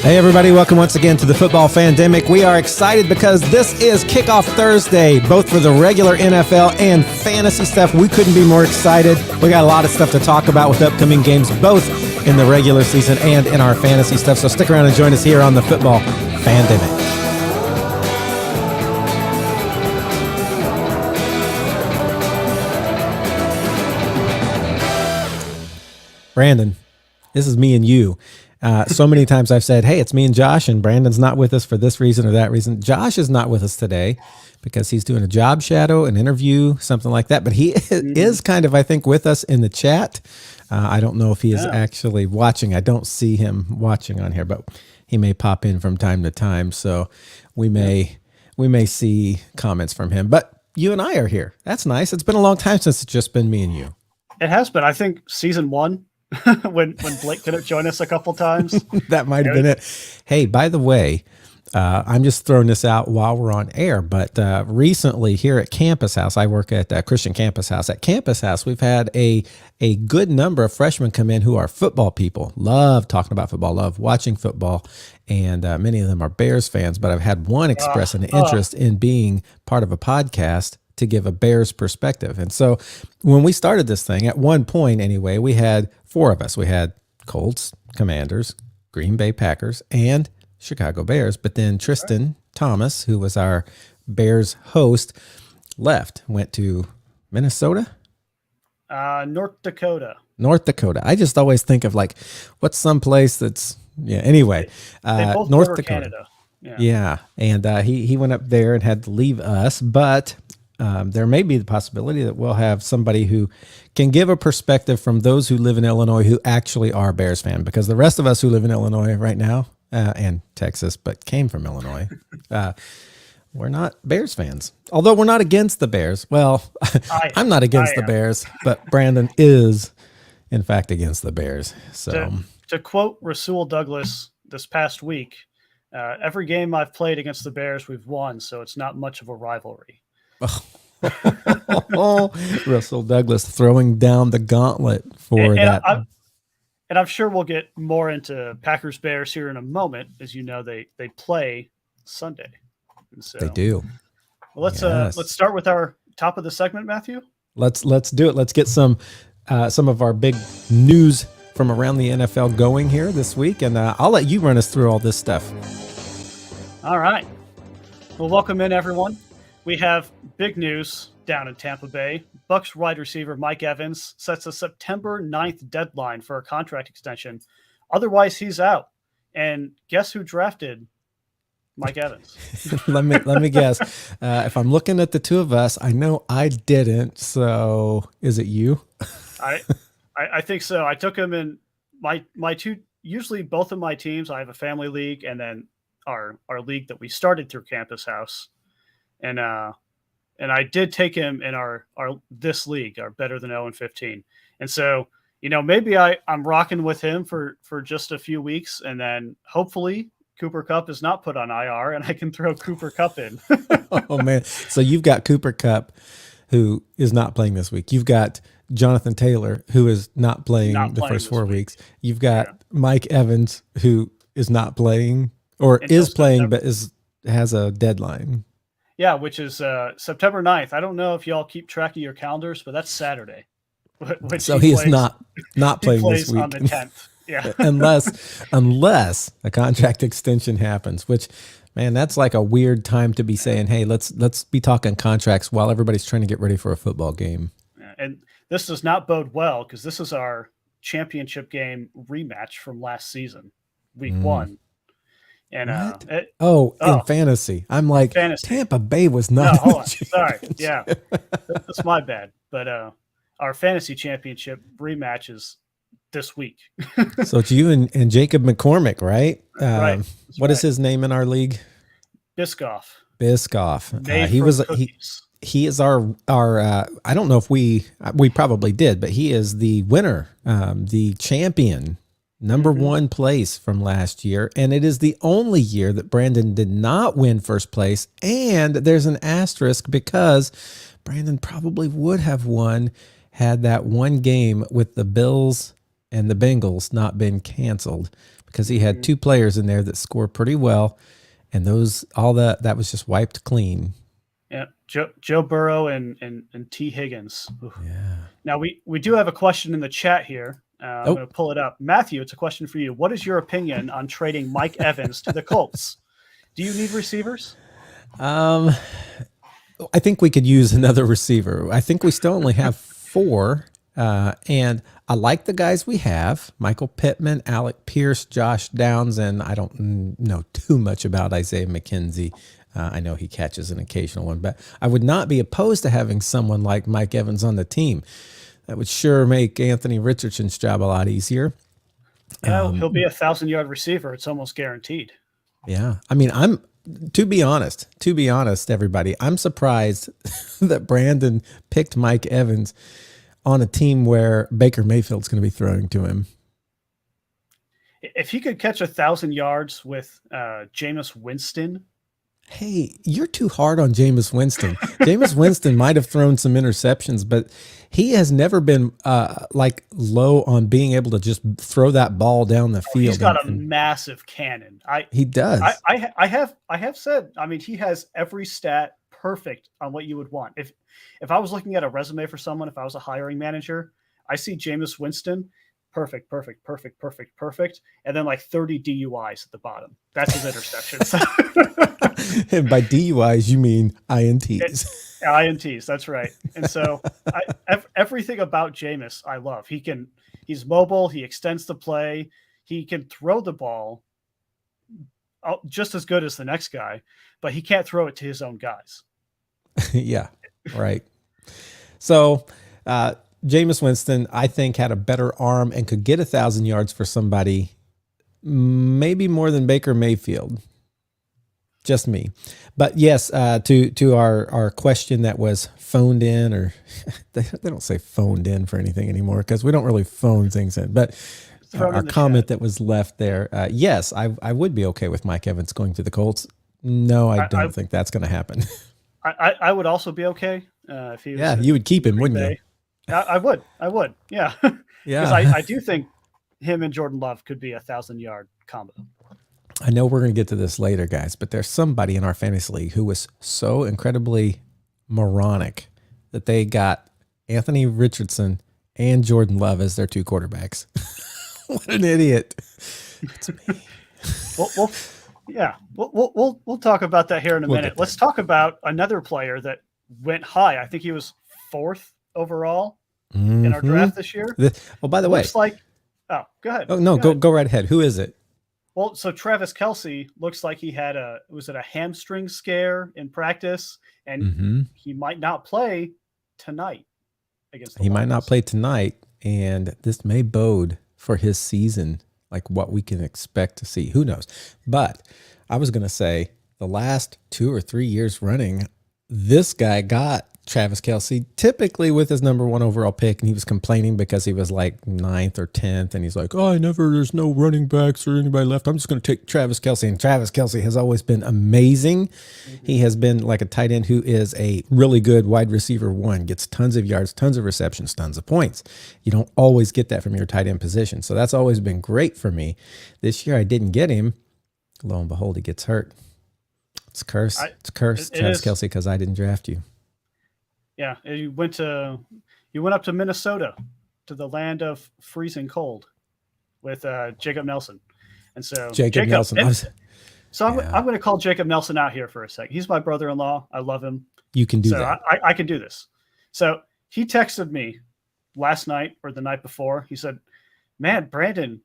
Hey everybody, welcome once again to the Football Fandemic. We are excited because this is Kickoff Thursday, both for the regular NFL and fantasy stuff. We couldn't be more excited. We got a lot of stuff to talk about with upcoming games, both in the regular season and in our fantasy stuff. So stick around and join us here on the Football Fandemic. Brandon, this is me and you. So many times I've said, hey, it's me and Josh, and Brandon's not with us for this reason or that reason. Josh is not with us today because he's doing a job shadow, an interview, something like that. But he is kind of, I think, with us in the chat. I don't know if he is actually watching. I don't see him watching on here, but he may pop in from time to time. So we may see comments from him. But you and I are here. That's nice. It's been a long time since it's just been me and you. It has been. I think season 1. when Blake couldn't join us a couple times. That might have been it. Hey, by the way, I'm just throwing this out while we're on air, but recently here at Campus House, I work at Christian Campus House. At Campus House, we've had a good number of freshmen come in who are football people, love talking about football, love watching football, and many of them are Bears fans, but I've had one express an interest in being part of a podcast to give a Bears perspective. And so when we started this thing, at one point anyway, we had 4 of us. We had Colts, Commanders, Green Bay Packers, and Chicago Bears. But then Tristan Thomas, who was our Bears host, left, went to Minnesota? North Dakota. North Dakota. I just always think of like, what's some place that's, anyway, they both North border Dakota. Canada. Yeah. And he went up there and had to leave us, but there may be the possibility that we'll have somebody who can give a perspective from those who live in Illinois who actually are Bears fan, because the rest of us who live in Illinois right now and Texas, but came from Illinois, we're not Bears fans. Although we're not against the Bears. Well, I'm not against the Bears, but Brandon is in fact against the Bears. So to quote Rasul Douglas this past week, every game I've played against the Bears, we've won. So it's not much of a rivalry. Russell Douglas throwing down the gauntlet for that. And I'm sure we'll get more into Packers Bears here in a moment. As you know, they play Sunday. And so, they do. Well, let's start with our top of the segment, Matthew. Let's do it. Let's get some of our big news from around the NFL going here this week, and I'll let you run us through all this stuff. All right. Well, welcome in, everyone. We have big news down in Tampa Bay. Bucs wide receiver Mike Evans sets a September 9th deadline for a contract extension. Otherwise, he's out. And guess who drafted Mike Evans? let me guess. If I'm looking at the two of us, I know I didn't. So is it you? I think so. I took him in my two. Usually, both of my teams. I have a family league, and then our league that we started through Campus House. And I did take him in our this league, our Better Than 0-15. And so, maybe I'm rocking with him for just a few weeks, and then hopefully Cooper Kupp is not put on IR, and I can throw Cooper Kupp in. Oh man! So you've got Cooper Kupp, who is not playing this week. You've got Jonathan Taylor, who is not playing the first 4 weeks. You've got Mike Evans, who is not playing or is playing, but has a deadline. Yeah, which is September 9th. I don't know if y'all keep track of your calendars, but that's Saturday. So he is not playing this week. On the 10th. Yeah. unless a contract extension happens, which, man, that's like a weird time to be saying, hey, let's be talking contracts while everybody's trying to get ready for a football game. And this does not bode well, because this is our championship game rematch from last season, week 1. And in fantasy, I'm like, Tampa Bay was not. No, sorry, yeah, that's my bad. But our fantasy championship rematch is this week. So it's you and Jacob McCormick, right? Right. What is his name in our league? Biscoff. He is our. I don't know if we probably did, but he is the winner, the champion. Number 1 place from last year. And it is the only year that Brandon did not win first place. And there's an asterisk because Brandon probably would have won had that one game with the Bills and the Bengals not been canceled, because he had Mhm. two players in there that score pretty well, and that was just wiped clean. Yeah, Joe Burrow and T Higgins. Oof. Yeah. Now we do have a question in the chat here. I'm Oh, going to pull it up. Matthew, it's a question for you. What is your opinion on trading Mike Evans to the Colts? Do you need receivers? um, I think we could use another receiver. I think we still only have four. And I like the guys we have: Michael Pittman, Alec Pierce, Josh Downs, and I don't know too much about Isaiah McKenzie. I know he catches an occasional one, but I would not be opposed to having someone like Mike Evans on the team. That would sure make Anthony Richardson's job a lot easier. Yeah, he'll be a 1,000-yard receiver. It's almost guaranteed. Yeah. I mean, to be honest, everybody, I'm surprised that Brandon picked Mike Evans on a team where Baker Mayfield's going to be throwing to him. If he could catch 1,000 yards with Jameis Winston. Hey, you're too hard on Jameis Winston. Jameis Winston might have thrown some interceptions, but he has never been like low on being able to just throw that ball down the field. He's got a massive cannon. He does. I have said, I mean, he has every stat perfect on what you would want. If I was looking at a resume for someone, if I was a hiring manager, I see Jameis Winston, perfect, and then like 30 DUIs at the bottom. That's his interceptions. And by DUIs, you mean INTs. INTs, that's right. And so everything about Jameis, I love. He's mobile. He extends the play. He can throw the ball just as good as the next guy, but he can't throw it to his own guys. Yeah, right. So Jameis Winston, I think, had a better arm and could get 1,000 yards for somebody, maybe more than Baker Mayfield. Just me. But yes, to our question that was phoned in, or they don't say phoned in for anything anymore because we don't really phone things in, but our comment that was left there, yes, I would be okay with Mike Evans going to the Colts. No, I don't think that's going to happen. I would also be okay if he was. Yeah, you would keep him, wouldn't you? I would. Yeah. Yeah. Because I do think him and Jordan Love could be a 1,000-yard combo. I know we're going to get to this later, guys, but there's somebody in our fantasy league who was so incredibly moronic that they got Anthony Richardson and Jordan Love as their two quarterbacks. What an idiot. It's me. We'll talk about that here in a minute. Let's talk about another player that went high. I think he was 4th overall in our draft this year. By the way, go ahead. Oh no, go right ahead. Who is it? Well, so Travis Kelce looks like he had a hamstring scare in practice, and he might not play tonight against the Lions. Might not play tonight, and this may bode for his season, like what we can expect to see. Who knows? But I was going to say the last 2 or 3 years running, this guy got Travis Kelce typically with his number 1 overall pick, and he was complaining because he was like 9th or 10th, and he's like, there's no running backs or anybody left. I'm just going to take Travis Kelce. And Travis Kelce has always been amazing. He has been like a tight end who is a really good wide receiver 1, gets tons of yards, tons of receptions, tons of points. You don't always get that from your tight end position. So that's always been great for me. This year I didn't get him. Lo and behold, he gets hurt. It's cursed. Travis Kelce, because I didn't draft you. Yeah, you went up to Minnesota, to the land of freezing cold, with Jacob Nelson, and so Jacob Nelson. I'm going to call Jacob Nelson out here for a second. He's my brother-in-law. I love him. You can do that. I can do this. So he texted me last night or the night before. He said, "Man, Brandon,"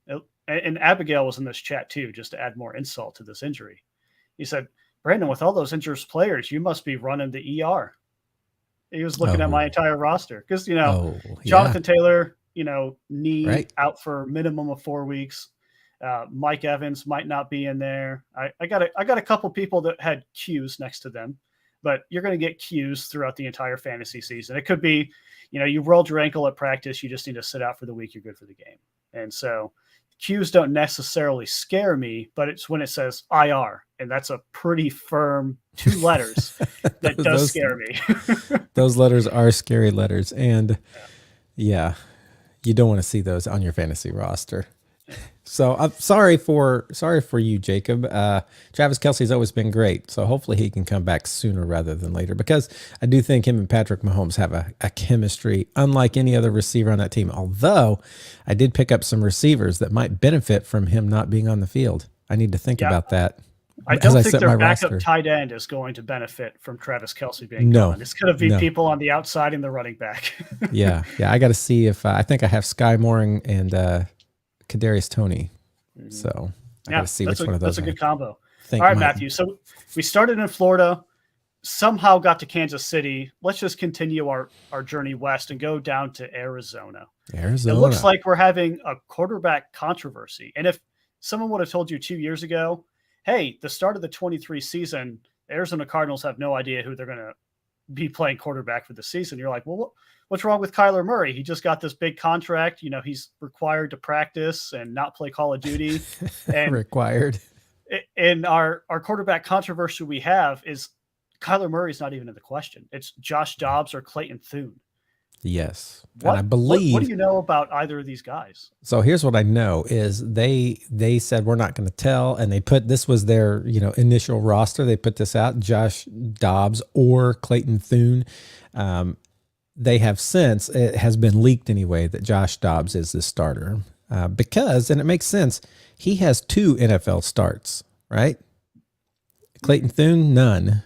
and Abigail was in this chat too, just to add more insult to this injury. He said, "Brandon, with all those injured players, you must be running the ER." He was looking at my entire roster because, Jonathan Taylor, knee out for a minimum of 4 weeks. Mike Evans might not be in there. I got a couple people that had Qs next to them, but you're going to get Qs throughout the entire fantasy season. It could be, you rolled your ankle at practice. You just need to sit out for the week. You're good for the game. And so Qs don't necessarily scare me, but it's when it says IR, and that's a pretty firm 2 letters that does scare me. Those letters are scary letters. And yeah, You don't want to see those on your fantasy roster. So I'm sorry for you, Jacob. Travis Kelce's always been great, so hopefully he can come back sooner rather than later, because I do think him and Patrick Mahomes have a chemistry unlike any other receiver on that team. Although I did pick up some receivers that might benefit from him not being on the field. I need to think about that. I don't think their backup tight end is going to benefit from Travis Kelce being gone. It's going to be people on the outside and the running back. yeah. I got to see if I think I have Sky Moore and Kadarius Toney. So I got to see which one of those. That's a good combo. All right, Matthew. So we started in Florida, somehow got to Kansas City. Let's just continue our journey west and go down to Arizona. It looks like we're having a quarterback controversy. And if someone would have told you 2 years ago, hey, the start of the 23 season, the Arizona Cardinals have no idea who they're going to be playing quarterback for the season. You're like, well, what's wrong with Kyler Murray? He just got this big contract. You know, he's required to practice and not play Call of Duty. And required. And our quarterback controversy we have is Kyler Murray's not even in the question. It's Josh Dobbs or Clayton Thune. Yes. And I believe. What do you know about either of these guys? So here's what I know is they said we're not going to tell, and they put, this was their initial roster. They put this out, Josh Dobbs or Clayton Thune. They have since, it has been leaked anyway, that Josh Dobbs is the starter because, and it makes sense, he has 2 NFL starts, right? Clayton Thune, none.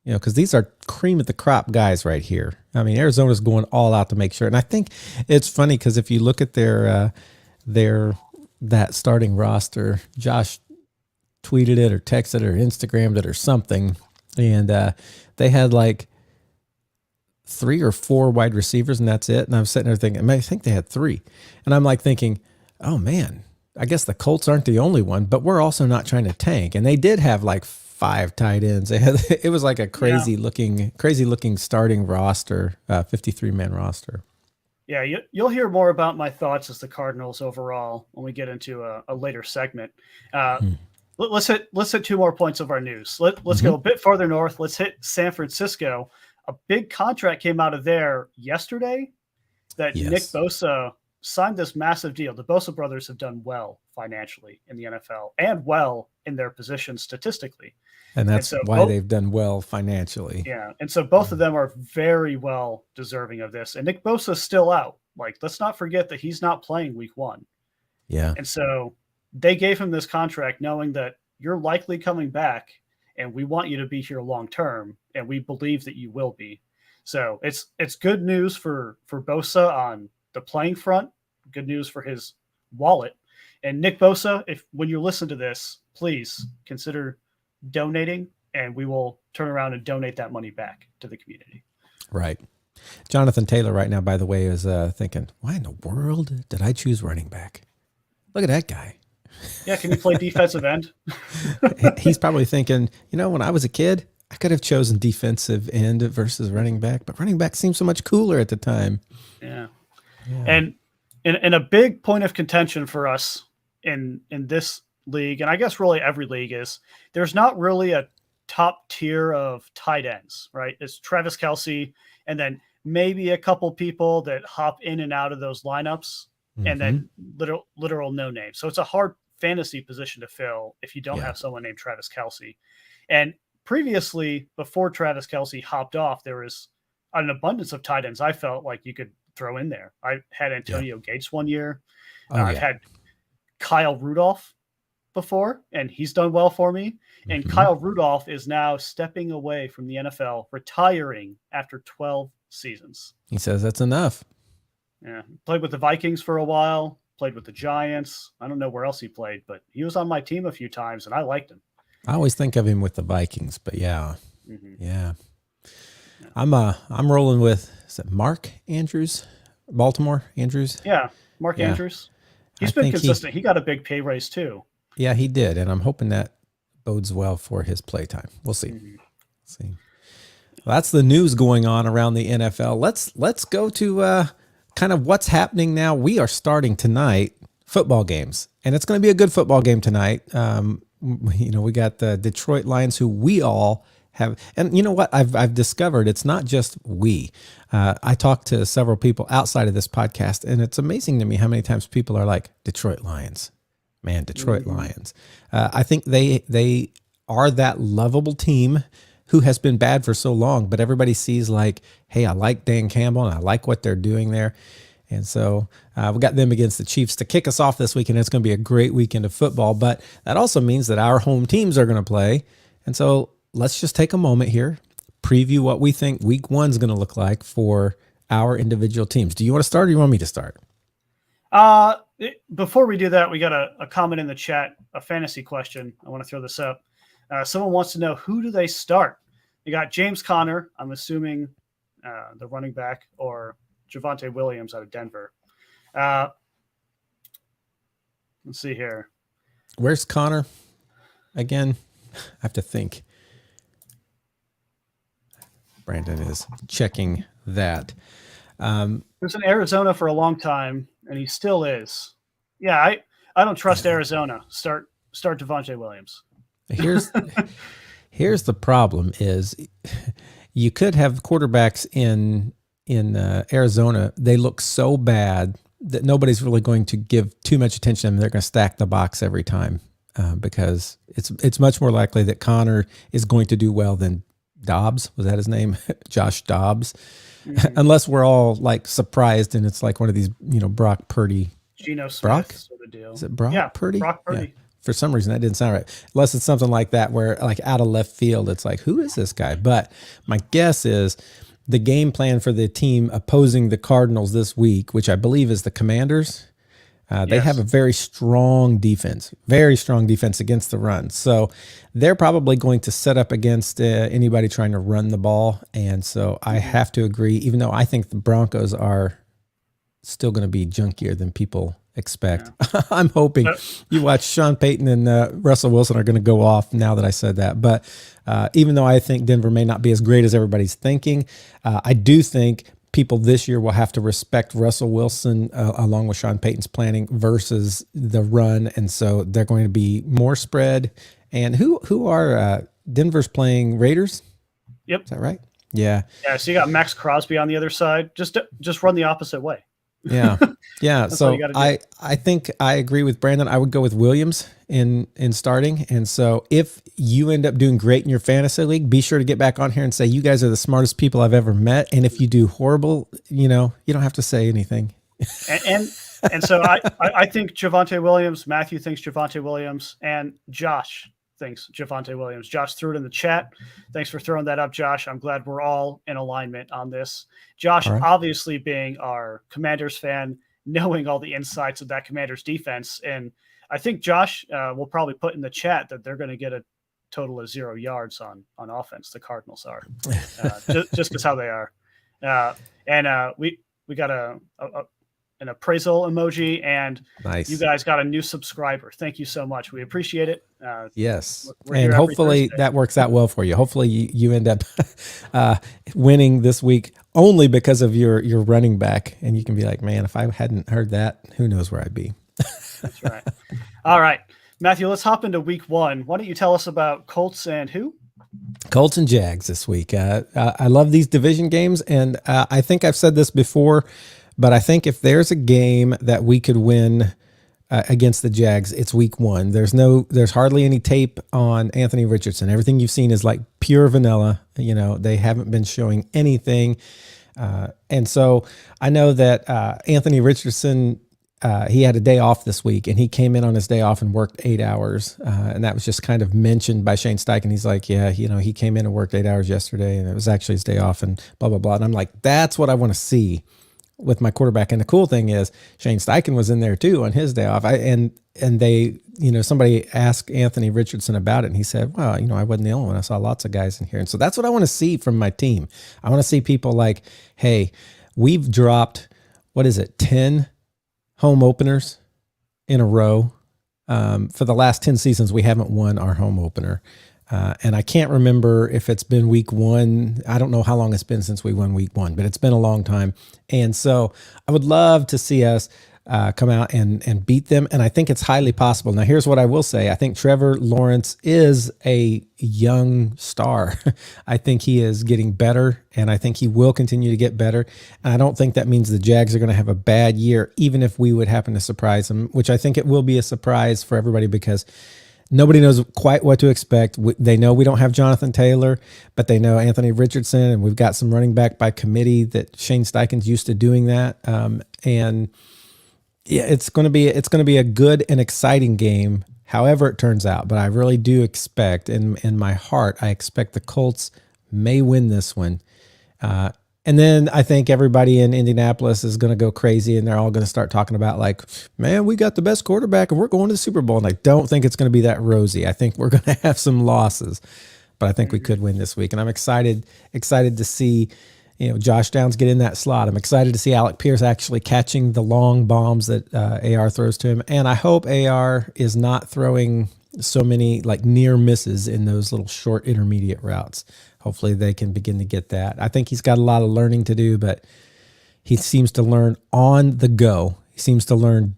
Because these are cream of the crop guys right here. I mean, Arizona's going all out to make sure. And I think it's funny because if you look at their that starting roster, Josh tweeted it or texted it or Instagrammed it or something, and they had like 3 or 4 wide receivers, and that's it. And I'm sitting there thinking, I think they had 3, and I'm like thinking, oh man, I guess the Colts aren't the only one, but we're also not trying to tank. And they did have like 5 tight ends. It was like a crazy looking starting roster, 53-man roster. Yeah, you'll hear more about my thoughts as the Cardinals overall when we get into a later segment. Let's hit 2 more points of our news. Let's go a bit farther north. Let's hit San Francisco. A big contract came out of there yesterday that Nick Bosa signed this massive deal. The Bosa brothers have done well financially in the NFL and well in their position statistically. And that's why they've done well financially. Yeah. And so both of them are very well deserving of this. And Nick Bosa's still out. Like, let's not forget that he's not playing week 1. Yeah. And so they gave him this contract knowing that you're likely coming back and we want you to be here long term. And we believe that you will be. So it's good news for Bosa on the playing front, good news for his wallet. And Nick Bosa, when you listen to this, please consider donating, and we will turn around and donate that money back to the community. Right. Jonathan Taylor right now, by the way, is thinking, why in the world did I choose running back? Look at that guy. Yeah, can you play defensive end? He's probably thinking, when I was a kid, I could have chosen defensive end versus running back, but running back seemed so much cooler at the time. Yeah. And in a big point of contention for us in this league, and I guess really every league, is there's not really a top tier of tight ends, right? It's Travis Kelce, and then maybe a couple people that hop in and out of those lineups, and then literal no name. So it's a hard fantasy position to fill if you don't have someone named Travis Kelce. And previously, before Travis Kelce hopped off, there was an abundance of tight ends I felt like you could throw in there. I had Antonio Gates one year. I've had Kyle Rudolph before, and he's done well for me. And Kyle Rudolph is now stepping away from the NFL, retiring after 12 seasons. He says that's enough. Yeah. Played with the Vikings for a while, played with the Giants. I don't know where else he played, but he was on my team a few times, and I liked him. I always think of him with the Vikings, but yeah. I'm rolling with, is it Mark Andrews? Baltimore Andrews? Yeah, Mark Andrews. He's been consistent. He got a big pay raise too. Yeah, he did, and I'm hoping that bodes well for his play time. We'll see. Well, that's the news going on around the NFL. Let's go to kind of what's happening now. We are starting tonight football games, and it's going to be a good football game tonight. We got the Detroit Lions, who we all have, and you know what I've discovered, it's not just we. I talked to several people outside of this podcast, and it's amazing to me how many times people are like, Detroit Lions, man, Detroit Lions. I think they are that lovable team who has been bad for so long, but everybody sees like, hey, I like Dan Campbell and I like what they're doing there. And so we got them against the Chiefs to kick us off this weekend. It's going to be a great weekend of football, but that also means that our home teams are going to play. And so let's just take a moment here, preview what we think week 1 is going to look like for our individual teams. Do you want to start or do you want me to start? Before we do that, we got a comment in the chat, a fantasy question. I want to throw this up. Someone wants to know, who do they start? You got James Conner, I'm assuming the running back, or Javonte Williams out of Denver. Let's see here. Where's Conner again? I have to think. Brandon is checking that. He was in Arizona for a long time, and he still is. Yeah, I don't trust Arizona. Start Javonte Williams. Here's the problem is you could have quarterbacks in Arizona. They look so bad that nobody's really going to give too much attention to them. They're going to stack the box every time because it's much more likely that Connor is going to do well than Dobbs. Was that his name? Josh Dobbs. Mm-hmm. Unless we're all like surprised and it's like one of these, Brock Purdy. Geno Smith Brock? Sort of deal. Is it Brock Purdy? Brock Purdy. Yeah. For some reason, that didn't sound right. Unless it's something like that where, like, out of left field, it's like, who is this guy? But my guess is the game plan for the team opposing the Cardinals this week, which I believe is the Commanders, they have a very strong defense against the run. So they're probably going to set up against anybody trying to run the ball. And so I have to agree, even though I think the Broncos are still going to be junkier than people expect. Yeah. I'm hoping you watch Sean Payton and Russell Wilson are going to go off now that I said that. But even though I think Denver may not be as great as everybody's thinking, I do think people this year will have to respect Russell Wilson along with Sean Payton's planning versus the run. And so they're going to be more spread. And who are Denver's playing Raiders? Yep. Is that right? Yeah. Yeah. So you got Max Crosby on the other side. Just run the opposite way. Yeah. Yeah. So I think I agree with Brandon. I would go with Williams in starting. And so if you end up doing great in your fantasy league, be sure to get back on here and say, you guys are the smartest people I've ever met. And if you do horrible, you don't have to say anything. And so I think Javonte Williams, Matthew thinks Javonte Williams, and Josh thinks Javonte Williams. Josh threw it in the chat. Thanks for throwing that up, Josh. I'm glad we're all in alignment on this. Josh, obviously being our Commanders fan, knowing all the insights of that Commanders defense. And I think Josh will probably put in the chat that they're going to get a total of 0 yards on offense. The Cardinals are just because how they are. We got an appraisal emoji, and nice. You guys got a new subscriber. Thank you so much. We appreciate it. Yes. And hopefully that works out well for you. Hopefully you end up winning this week only because of your running back. And you can be like, man, if I hadn't heard that, who knows where I'd be. That's right. All right, Matthew, let's hop into week 1. Why don't you tell us about Colts and who? Colts and Jags this week. I love these division games. And I think I've said this before, but I think if there's a game that we could win against the Jags, it's week 1. There's hardly any tape on Anthony Richardson. Everything you've seen is like pure vanilla. They haven't been showing anything. And so I know that Anthony Richardson, he had a day off this week, and he came in on his day off and worked 8 hours. And that was just kind of mentioned by Shane Steichen. He's like, yeah, he came in and worked 8 hours yesterday, and it was actually his day off and blah, blah, blah. And I'm like, that's what I want to see with my quarterback. And the cool thing is Shane Steichen was in there too on his day off. And they, somebody asked Anthony Richardson about it, and he said, well, I wasn't the only one. I saw lots of guys in here. And so that's what I want to see from my team. I want to see people like, hey, we've dropped, 10 home openers in a row. For the last 10 seasons, we haven't won our home opener. And I can't remember if it's been week 1. I don't know how long it's been since we won week 1, but it's been a long time. And so I would love to see us come out and beat them. And I think it's highly possible. Now, here's what I will say. I think Trevor Lawrence is a young star. I think he is getting better, and I think he will continue to get better. And I don't think that means the Jags are going to have a bad year, even if we would happen to surprise them, which I think it will be a surprise for everybody because nobody knows quite what to expect. They know we don't have Jonathan Taylor, but they know Anthony Richardson, and we've got some running back by committee that Shane Steichen's used to doing that. And yeah, it's going to be a good and exciting game, however it turns out. But I really do expect, in my heart, I expect the Colts may win this one. And then I think everybody in Indianapolis is going to go crazy, and they're all going to start talking about like, man, we got the best quarterback, and we're going to the Super Bowl. And I don't think it's going to be that rosy. I think we're going to have some losses, but I think we could win this week. And I'm excited to see, Josh Downs get in that slot. I'm excited to see Alec Pierce actually catching the long bombs that AR throws to him. And I hope AR is not throwing so many like near misses in those little short intermediate routes. Hopefully they can begin to get that. I think he's got a lot of learning to do, but he seems to learn on the go. He seems to learn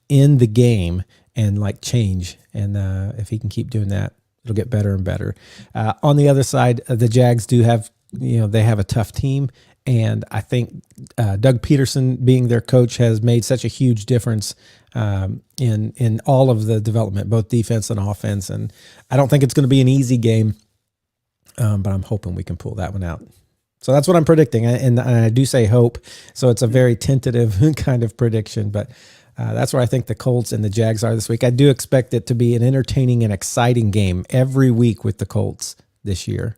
in the game and like change. And if he can keep doing that, it'll get better and better. On the other side, the Jags do have, they have a tough team. And I think Doug Peterson being their coach has made such a huge difference in all of the development, both defense and offense. And I don't think it's going to be an easy game, but I'm hoping we can pull that one out. So that's what I'm predicting. And I do say hope. So it's a very tentative kind of prediction, but that's where I think the Colts and the Jags are this week. I do expect it to be an entertaining and exciting game every week with the Colts this year.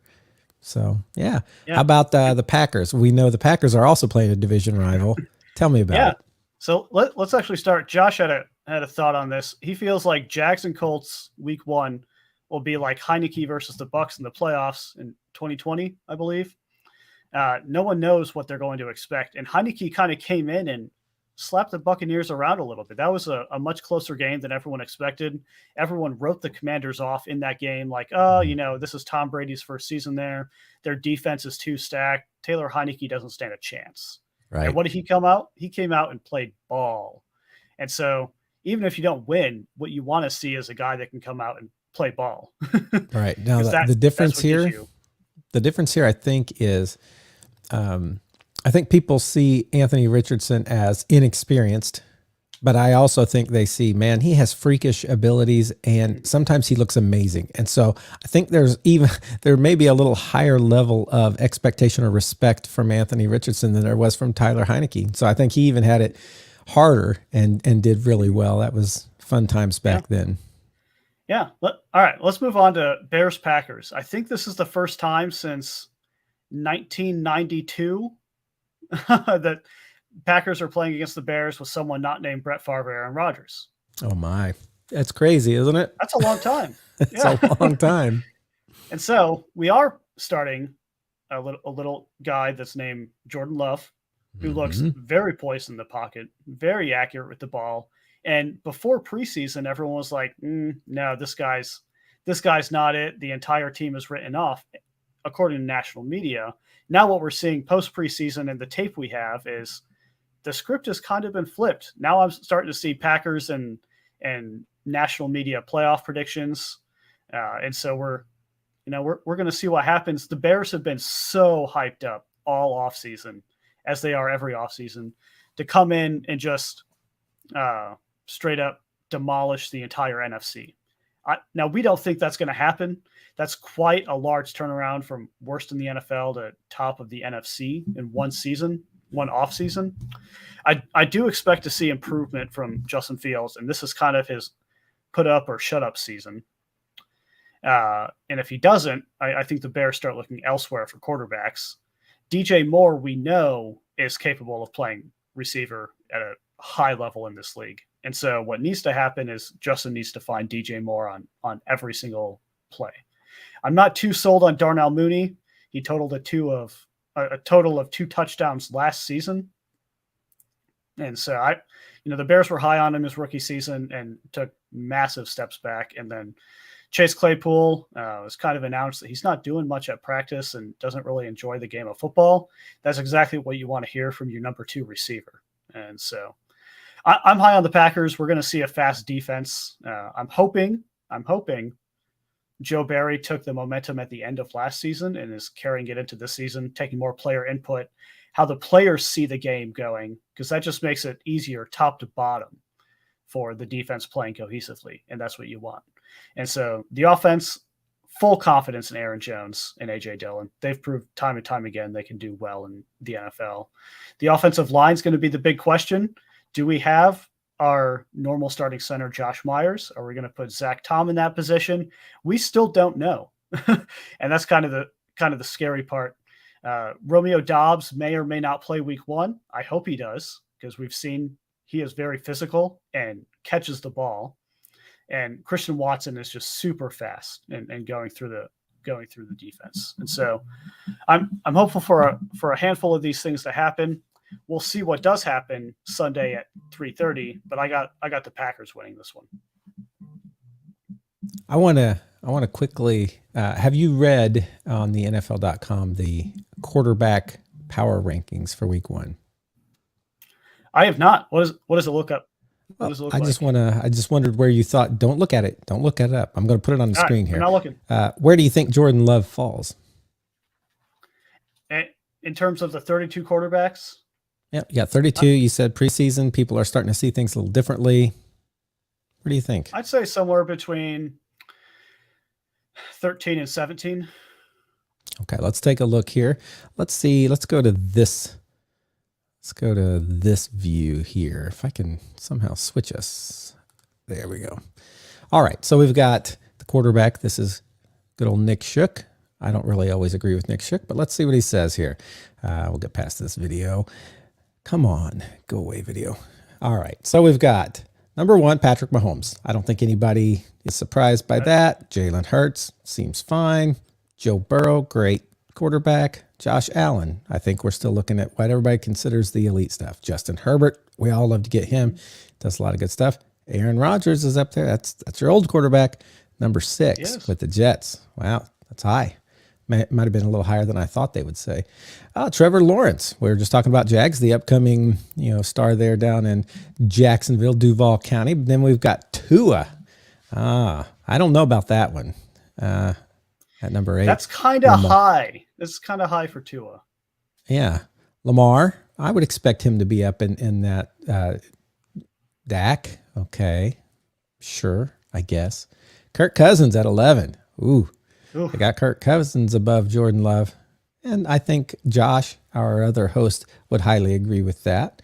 So, yeah. How about the Packers? We know the Packers are also playing a division rival. Tell me about it. So let's actually start. Josh had a thought on this. He feels like Jags and Colts week 1 will be like Heineke versus the Bucs in the playoffs in 2020, I believe. No one knows what they're going to expect. And Heineke kind of came in and slapped the Buccaneers around a little bit. That was a much closer game than everyone expected. Everyone wrote the Commanders off in that game like, this is Tom Brady's first season there. Their defense is too stacked. Taylor Heineke doesn't stand a chance. Right. And what did he come out? He came out and played ball. And so even if you don't win, what you want to see is a guy that can come out and play ball. Right. Now the difference here, I think is, I think people see Anthony Richardson as inexperienced, but I also think they see, man, he has freakish abilities and sometimes he looks amazing. And so I think there may be a little higher level of expectation or respect from Anthony Richardson than there was from Tyler Heineke. So I think he even had it harder and did really well. That was fun times back then. Yeah. All right. Let's move on to Bears Packers. I think this is the first time since 1992 that Packers are playing against the Bears with someone not named Brett Favre or Aaron Rodgers. Oh my, that's crazy, isn't it? That's a long time. It's a long time. And so we are starting a little guy that's named Jordan Love, who looks very poised in the pocket, very accurate with the ball. And before preseason, everyone was like, no, this guy's not it. The entire team is written off, according to national media. Now what we're seeing post preseason and the tape we have is the script has kind of been flipped. Now I'm starting to see Packers and national media playoff predictions. And so we're going to see what happens. The Bears have been so hyped up all offseason, as they are every offseason, to come in and just straight up demolish the entire NFC. Now, we don't think that's going to happen. That's quite a large turnaround from worst in the NFL to top of the NFC in one season, one off season. I do expect to see improvement from Justin Fields, and this is kind of his put up or shut up season. And if he doesn't, I think the Bears start looking elsewhere for quarterbacks. DJ Moore, we know, is capable of playing receiver at a high level in this league. And so what needs to happen is Justin needs to find DJ Moore on every single play. I'm not too sold on Darnell Mooney. He totaled a total of 2 touchdowns last season. And so the Bears were high on him his rookie season and took massive steps back. And then Chase Claypool was kind of announced that he's not doing much at practice and doesn't really enjoy the game of football. That's exactly what you want to hear from your number 2 receiver. And so I'm high on the Packers. We're going to see a fast defense. I'm hoping Joe Barry took the momentum at the end of last season and is carrying it into this season, taking more player input, how the players see the game going, because that just makes it easier top to bottom for the defense playing cohesively, and that's what you want. And so the offense, full confidence in Aaron Jones and A.J. Dillon. They've proved time and time again they can do well in the NFL. The offensive line is going to be the big question. Do we have our normal starting center, Josh Myers? Are we going to put Zach Tom in that position? We still don't know. And that's kind of the scary part. Romeo Doubs may or may not play week 1. I hope he does, because we've seen he is very physical and catches the ball. And Christian Watson is just super fast and going through the defense. And so I'm hopeful for a handful of these things to happen. We'll see what does happen Sunday at 3:30, but I got the Packers winning this one. I want to quickly have you read on the NFL.com the quarterback power rankings for week 1? I have not. What does it look up? Well, I just wondered where you thought. Don't look at it. Don't look it up. I'm going to put it on the screen here. I'm not looking. Where do you think Jordan Love falls? In terms of the 32 quarterbacks? Yeah, you got 32. You said preseason. People are starting to see things a little differently. What do you think? I'd say somewhere between 13 and 17. Okay, let's take a look here. Let's see. Let's go to this. Let's go to this view here. If I can somehow switch us. There we go. All right. So we've got the quarterback. This is good old Nick Shook. I don't really always agree with Nick Shook, but let's see what he says here. We'll get past this video. Come on. Go away, video. All right. So we've got number 1, Patrick Mahomes. I don't think anybody is surprised by that. Jalen Hurts seems fine. Joe Burrow, great quarterback. Josh Allen, I think we're still looking at what everybody considers the elite stuff. Justin Herbert, we all love to get him. Does a lot of good stuff. Aaron Rodgers is up there. That's your old quarterback. Number 6 with the Jets. Wow, that's high. Might have been a little higher than I thought they would say. Trevor Lawrence. We were just talking about Jags, the upcoming star there down in Jacksonville, Duval County. Then we've got Tua. I don't know about that one. At number 8. That's kind of high. That's kind of high for Tua. Yeah. Lamar, I would expect him to be up in that Dak. Okay. Sure, I guess. Kirk Cousins at 11. Ooh. I got Kirk Cousins above Jordan Love. And I think Josh, our other host, would highly agree with that.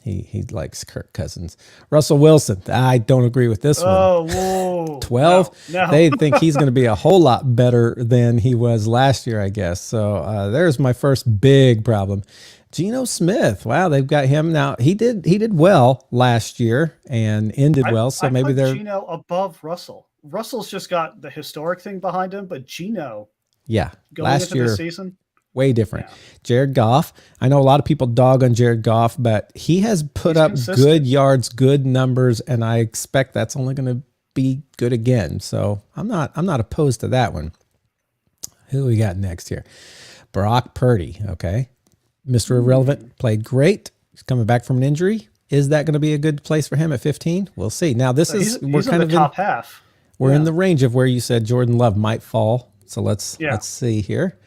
He likes Kirk Cousins. Russell Wilson, I don't agree with this one. Oh, whoa. 12. No. They think he's going to be a whole lot better than he was last year, I guess. So there's my first big problem. Geno Smith. Wow, they've got him now. He did well last year and ended well. So maybe they're Geno above Russell. Russell's just got the historic thing behind him, but Geno, last year, the season, way different. Yeah. Jared Goff. I know a lot of people dog on Jared Goff, but he has put up good yards, good numbers, and I expect that's only going to be good again. So I'm not opposed to that one. Who we got next here? Brock Purdy. Okay, Mr. Irrelevant, played great. He's coming back from an injury. Is that going to be a good place for him at 15? We'll see. Now we're kind of in the top half. We're in the range of where you said Jordan Love might fall. So let's see here.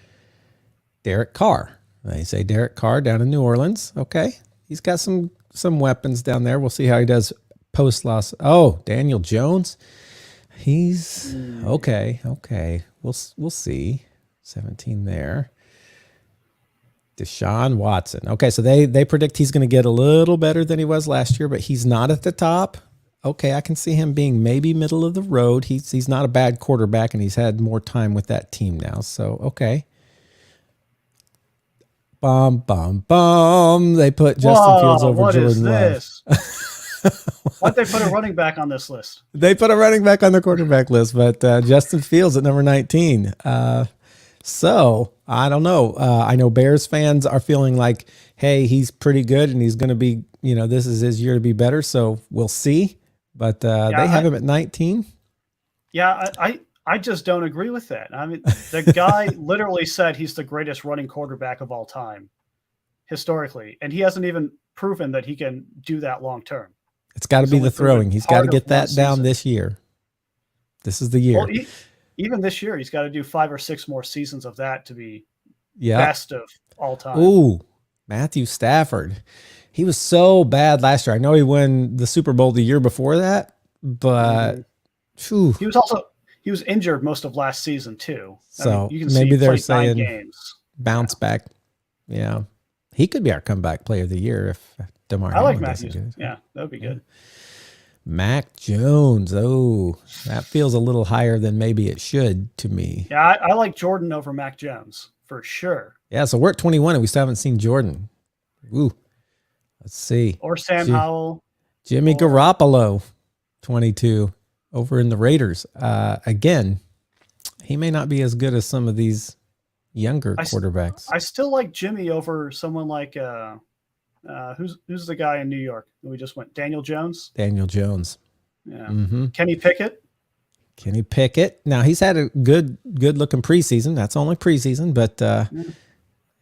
Derek Carr. They say Derek Carr down in New Orleans. Okay. He's got some weapons down there. We'll see how he does post-loss. Oh, Daniel Jones. He's okay. We'll see. 17 there. Deshaun Watson. Okay, so they predict he's going to get a little better than he was last year, but he's not at the top. Okay, I can see him being maybe middle of the road. He's not a bad quarterback, and he's had more time with that team now. So, okay. They put Justin Fields over Jordan Love. Why'd they put a running back on this list? They put a running back on the quarterback list, but Justin Fields at number 19. So, I don't know. I know Bears fans are feeling like, hey, he's pretty good, and he's going to be, this is his year to be better, so we'll see. But they have him at 19. Yeah, I just don't agree with that. I mean, the guy literally said he's the greatest running quarterback of all time, historically, and he hasn't even proven that he can do that long term. It's got to be only the throwing. proven He's got to part of get one that down season. this year. This is the Well, year. even this year, he's got to do 5 or 6 more seasons of that to be Yeah. best of all time. Ooh, Matthew Stafford. He was so bad last year. I know he won the Super Bowl the year before that, but whew. He was injured most of last season too. I mean, So you can see maybe he they're played 9 saying games. bounce back. Yeah. He could be our comeback player of the year if DeMar I like Hamlin doesn't Matthews. get it. Yeah, that would be good. Mac Jones. Oh, that feels a little higher than maybe it should to me. Yeah, I like Jordan over Mac Jones for sure. Yeah, so we're at 21 and we still haven't seen Jordan. Ooh, let's see. Or Sam Howell. Jimmy or Garoppolo, 22, over in the Raiders. Again, he may not be as good as some of these younger quarterbacks. I still like Jimmy over someone like who's the guy in New York that we just went? Daniel Jones. Daniel Jones. Yeah. Mm-hmm. Kenny Pickett. Kenny Pickett. Now he's had a good looking preseason. That's only preseason, but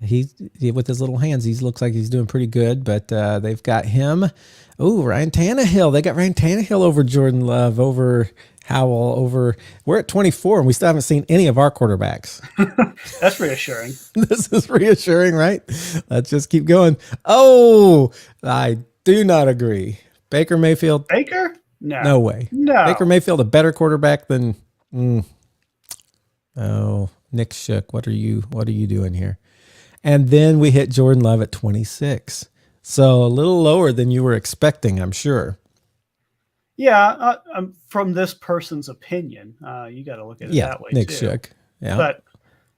he with his little hands, he looks like he's doing pretty good. But they've got him. Oh, Ryan Tannehill. They got Ryan Tannehill over Jordan Love, over Howell, over. We're at 24, and we still haven't seen any of our quarterbacks. That's reassuring. This is reassuring, right? Let's just keep going. Oh, I do not agree. Baker Mayfield. Baker? No way. No. Baker Mayfield, a better quarterback than. Oh, Nick Shook. What are you doing here? And then we hit Jordan Love at 26. So a little lower than you were expecting, I'm sure. Yeah, from this person's opinion, you got to look at it that way Nick too. Shook. Yeah, but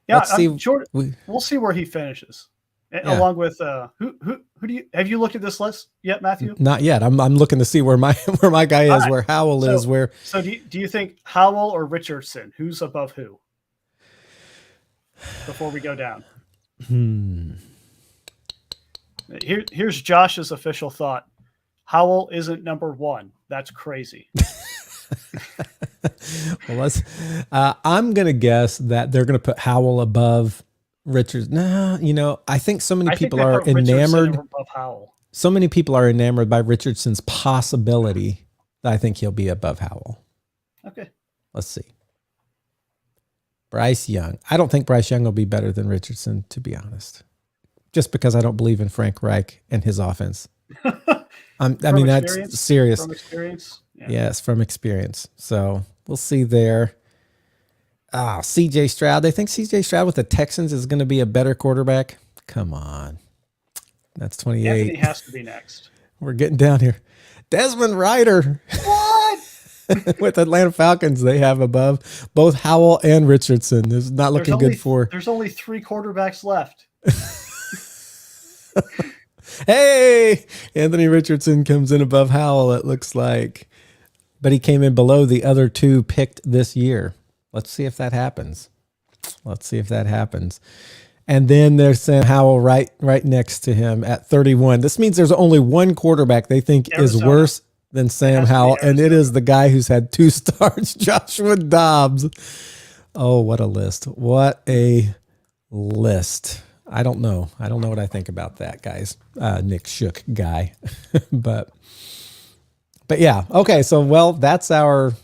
yeah, let's see. Jordan. We'll see where he finishes, along with who do you have you looked at this list yet, Matthew? Not yet. I'm looking to see where my guy is, right. where Howell is, where. So do you think Howell or Richardson? Who's above who? Before we go down. Here's Josh's official thought. Howell isn't number 1. That's crazy. Well, I'm going to guess that they're going to put Howell above Richards. No, I think so many people are enamored. Above Howell. So many people are enamored by Richardson's possibility that I think he'll be above Howell. Okay. Let's see. Bryce Young. I don't think Bryce Young will be better than Richardson, to be honest. Just because I don't believe in Frank Reich and his offense. I mean, that's serious. From experience? Yeah. Yes, from experience. So we'll see there. CJ Stroud. They think CJ Stroud with the Texans is going to be a better quarterback. Come on. That's 28. Anthony has to be next. We're getting down here. Desmond Ryder. What? With Atlanta Falcons, they have above both Howell and Richardson. There's not looking good for. There's only 3 quarterbacks left. Hey, Anthony Richardson comes in above Howell, it looks like. But he came in below the other 2 picked this year. Let's see if that happens. And then there's Sam Howell right next to him at 31. This means there's only one quarterback they think is worse than Sam Howell, and it is the guy who's had 2 starts, Joshua Dobbs. Oh, what a list. What a list. I don't know what I think about that, guys. Nick Shook guy. but yeah. Okay, so that's our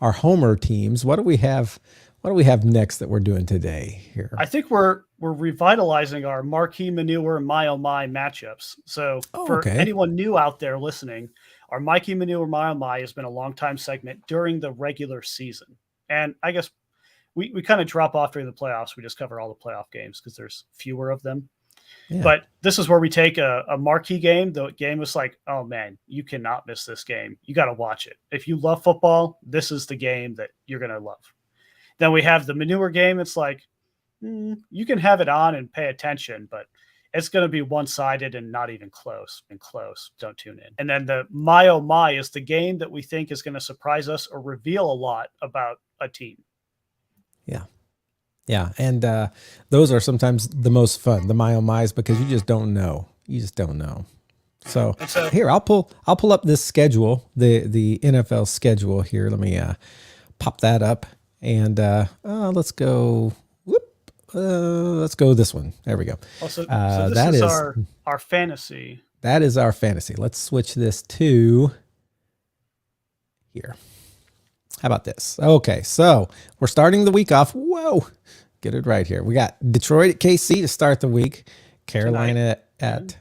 homer teams. What do we have next that we're doing today here? I think we're revitalizing our marquee manure my oh my matchups. So for anyone new out there listening, our marquee manure my oh my has been a long time segment during the regular season. And I guess we kind of drop off during the playoffs. We just cover all the playoff games because there's fewer of them. Yeah. But this is where we take a marquee game. The game was like, oh man, you cannot miss this game. You got to watch it. If you love football, this is the game that you're going to love. Then we have the manure game. It's like, you can have it on and pay attention, but it's going to be one-sided and not even close. Don't tune in. And then the my oh my is the game that we think is going to surprise us or reveal a lot about a team. Yeah. Yeah. And those are sometimes the most fun, the my oh my's, because you just don't know. So here, I'll pull up this schedule, the NFL schedule here. Let me pop that up and let's go. Let's go this one. There we go. So this is our fantasy That is our fantasy. Let's switch this to here. How about this? Okay, so we're starting the week off. Whoa, get it right here. We got Detroit at KC to start the week. Carolina at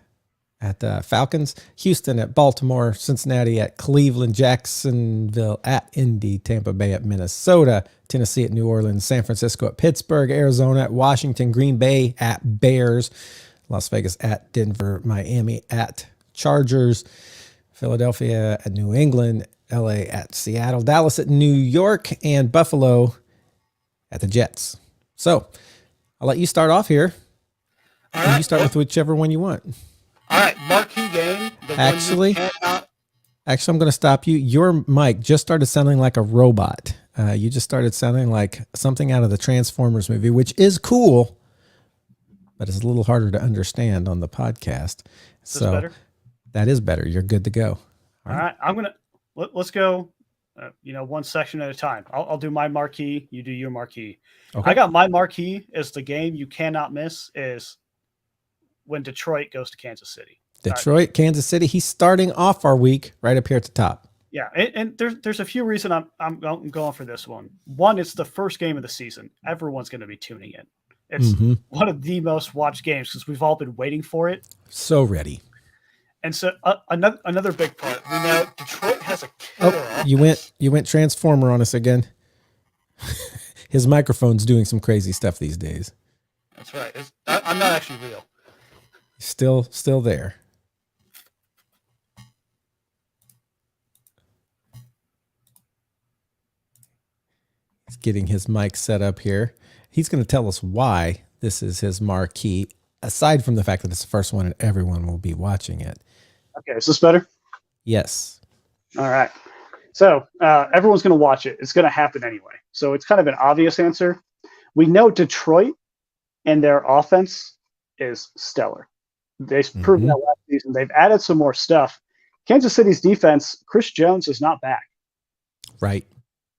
Falcons, Houston at Baltimore, Cincinnati at Cleveland, Jacksonville at Indy, Tampa Bay at Minnesota, Tennessee at New Orleans, San Francisco at Pittsburgh, Arizona at Washington, Green Bay at Bears, Las Vegas at Denver, Miami at Chargers, Philadelphia at New England, LA at Seattle, Dallas at New York, and Buffalo at the Jets. So I'll let you start off here. All right, you start with whichever one you want. All right, marquee game. Actually, I'm going to stop you. Your mic just started sounding like a robot. You just started sounding like something out of the Transformers movie, which is cool, but it's a little harder to understand on the podcast. So better? That is better. You're good to go. All right. Let's go, one section at a time. I'll do my marquee. You do your marquee. Okay. I got my marquee as the game you cannot miss is when Detroit goes to Kansas City. Detroit, Kansas City. He's starting off our week right up here at the top. Yeah, and there's a few reasons I'm going for this one. One, it's the first game of the season. Everyone's going to be tuning in. It's one of the most watched games because we've all been waiting for it. So ready. And so another big part. We know Detroit has a killer. Oh, you went Transformer on us again. His microphone's doing some crazy stuff these days. That's right. I'm not actually real. Still there. He's getting his mic set up here. He's going to tell us why this is his marquee, aside from the fact that it's the first one and everyone will be watching it. Okay, is this better? Yes. All right. So everyone's going to watch it. It's going to happen anyway. So it's kind of an obvious answer. We know Detroit and their offense is stellar. They've proven that last season. They've added some more stuff. Kansas City's defense, Chris Jones is not back. Right.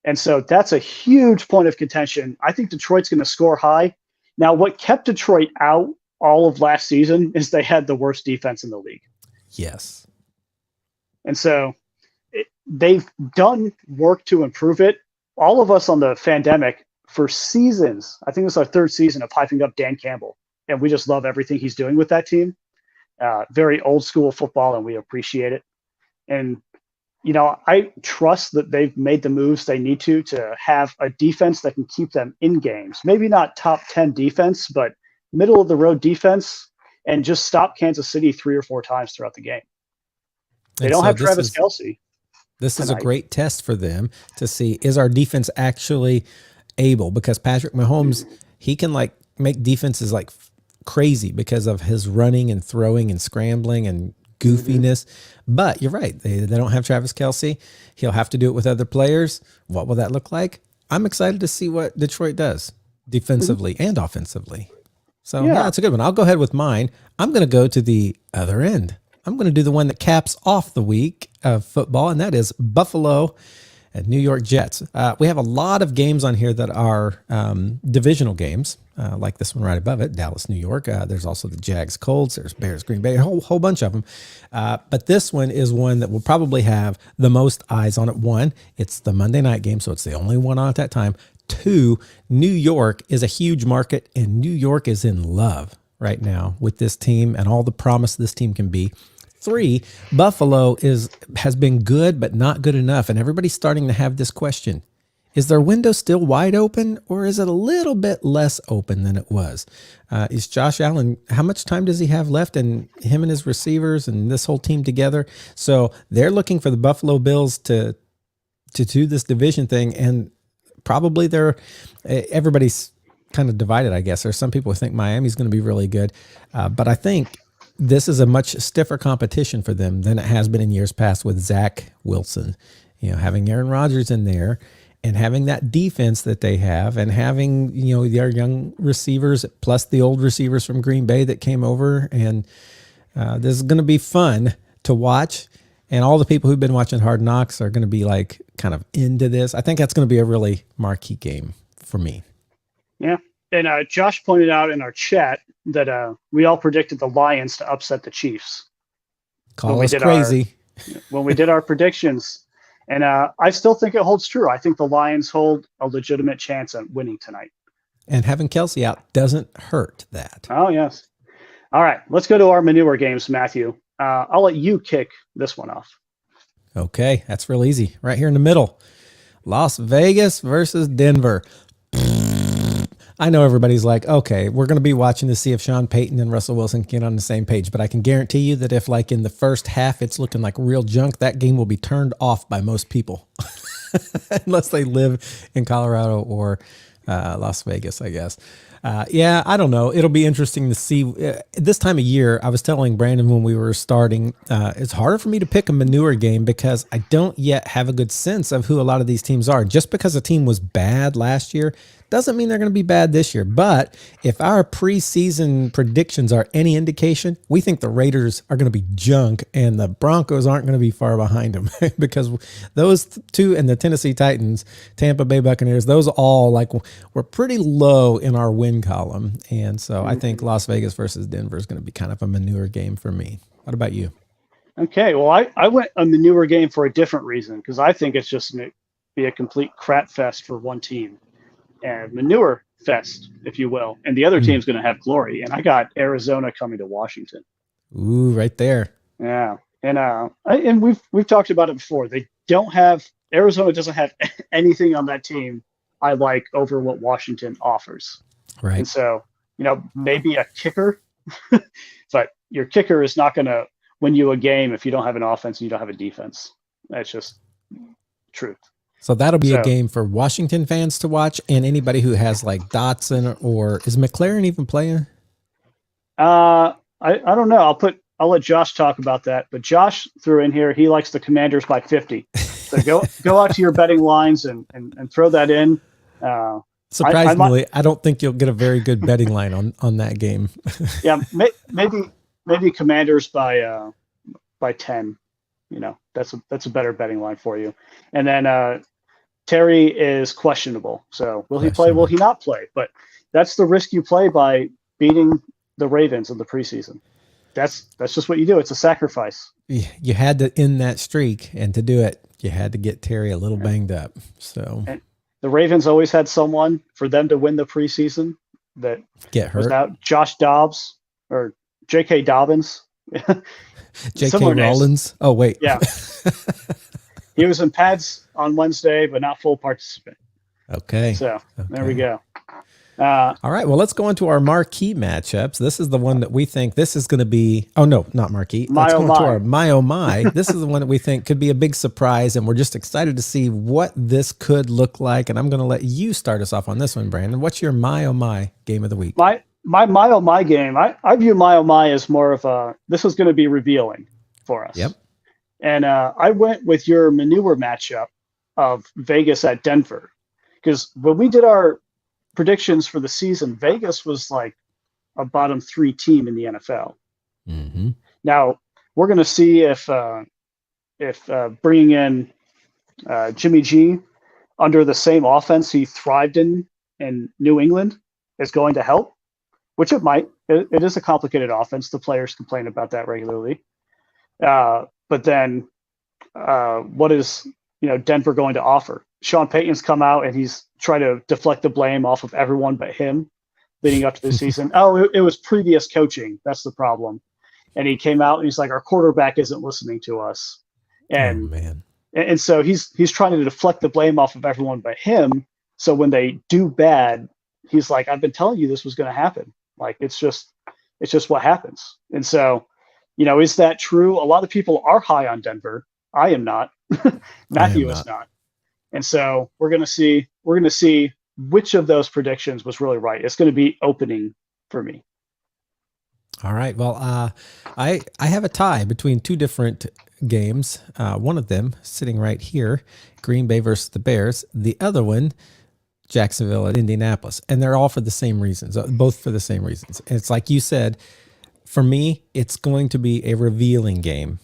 And so that's a huge point of contention. I think Detroit's going to score high. Now, what kept Detroit out all of last season is they had the worst defense in the league. Yes. And so they've done work to improve it. All of us on the Fandemic for seasons, I think this is our third season of hyping up Dan Campbell. And we just love everything he's doing with that team. Very old school football, and we appreciate it. And, I trust that they've made the moves they need to have a defense that can keep them in games. Maybe not top 10 defense, but middle of the road defense, and just stop Kansas City 3 or 4 times throughout the game. They don't have Travis Kelce. This is a great test for them to see, is our defense actually able? Because Patrick Mahomes, he can make defenses crazy because of his running and throwing and scrambling and goofiness. But you're right. They don't have Travis Kelce. He'll have to do it with other players. What will that look like? I'm excited to see what Detroit does defensively and offensively. So yeah, that's a good one. I'll go ahead with mine. I'm going to go to the other end. I'm going to do the one that caps off the week of football, and that is Buffalo and New York Jets. We have a lot of games on here that are divisional games, like this one right above it, Dallas, New York. There's also the Jags, Colts. There's Bears, Green Bay, a whole bunch of them. But this one is one that will probably have the most eyes on it. One, it's the Monday night game, so it's the only one on at that time. Two, New York is a huge market, and New York is in love right now with this team and all the promise this team can be. 3, Buffalo has been good, but not good enough. And everybody's starting to have this question. Is their window still wide open, or is it a little bit less open than it was? Is Josh Allen, how much time does he have left? And him and his receivers and this whole team together. So they're looking for the Buffalo Bills to do this division thing. And probably everybody's kind of divided, I guess. There's some people who think Miami's going to be really good. But I think this is a much stiffer competition for them than it has been in years past with Zach Wilson, having Aaron Rodgers in there and having that defense that they have and having, their young receivers plus the old receivers from Green Bay that came over. And this is going to be fun to watch. And all the people who've been watching Hard Knocks are going to be kind of into this. I think that's going to be a really marquee game for me. Yeah. And Josh pointed out in our chat that we all predicted the Lions to upset the Chiefs. when Call we us did our crazy. predictions. And I still think it holds true. I think the Lions hold a legitimate chance at winning tonight. And having Kelsey out doesn't hurt that. Oh, yes. All right, let's go to our manure games, Matthew. I'll let you kick this one off. Okay, that's real easy. Right here in the middle. Las Vegas versus Denver. I know everybody's like, okay, we're going to be watching to see if Sean Payton and Russell Wilson can get on the same page. But I can guarantee you that if like in the first half, it's looking like real junk, that game will be turned off by most people. Unless they live in Colorado or Las Vegas, I guess. Yeah, I don't know. It'll be interesting to see. This time of year, I was telling Brandon when we were starting, it's harder for me to pick a manure game because I don't yet have a good sense of who a lot of these teams are. Just because a team was bad last year doesn't mean they're going to be bad this year. But if our preseason predictions are any indication, we think the Raiders are going to be junk and the Broncos aren't going to be far behind them because those two and the Tennessee Titans, Tampa Bay Buccaneers, those all like were pretty low in our win column. And so I think Las Vegas versus Denver is going to be kind of a manure game for me. What about you? Okay, well, I went a manure game for a different reason because I think it's just going to be a complete crap fest for one team. And manure fest, if you will. And the other team's going to have glory. And I got Arizona coming to Washington. Ooh, right there. Yeah. And we've talked about it before. Arizona doesn't have anything on that team I like over what Washington offers. Right. And so, maybe a kicker, but your kicker is not going to win you a game if you don't have an offense and you don't have a defense. That's just truth. So that'll be a game for Washington fans to watch and anybody who has like Dotson or is McLaren even playing? I don't know. I'll let Josh talk about that. But Josh threw in here, he likes the Commanders by 50. So go out to your betting lines and throw that in. Surprisingly, I don't think you'll get a very good betting line on that game. Yeah, maybe Commanders by 10. That's a better betting line for you. And then Terry is questionable. So will he play? Will he not play? But that's the risk you play by beating the Ravens in the preseason. That's just what you do. It's a sacrifice. You had to end that streak, and to do it, you had to get Terry a little banged up. So and the Ravens always had someone for them to win the preseason that get hurt. Without Josh Dobbs or J.K. Dobbins. J.K. Rollins. Oh, wait. Yeah. He was in pads on Wednesday, but not full participant. Okay. So there we go. All right. Well, let's go into our marquee matchups. This is the one that we think this is going to be. Oh, no, not marquee. Let's go into our my oh my. This is the one that we think could be a big surprise, and we're just excited to see what this could look like. And I'm going to let you start us off on this one, Brandon. What's your my oh my game of the week? My my oh my game. I view my oh my as more of this is going to be revealing for us. Yep. And I went with your manure matchup of Vegas at Denver because when we did our predictions for the season, Vegas was like a bottom 3 team in the NFL. Mm-hmm. Now we're going to see if bringing in Jimmy G under the same offense he thrived in New England is going to help, which it might. It is a complicated offense. The players complain about that regularly. But then what is Denver going to offer? Sean Payton's come out and he's trying to deflect the blame off of everyone but him leading up to the season. It was previous coaching. That's the problem. And he came out and he's like, our quarterback isn't listening to us. And, man. And so he's trying to deflect the blame off of everyone but him. So when they do bad, he's like, I've been telling you this was going to happen. Like, it's just what happens. And so, is that true? A lot of people are high on Denver. I am not. Matthew is not. And so we're going to see which of those predictions was really right. It's going to be opening for me. All right. Well, I have a tie between two different games. One of them sitting right here, Green Bay versus the Bears. The other one, Jacksonville at Indianapolis. And they're all for the same reasons, both for the same reasons. And it's like you said, for me, it's going to be a revealing game.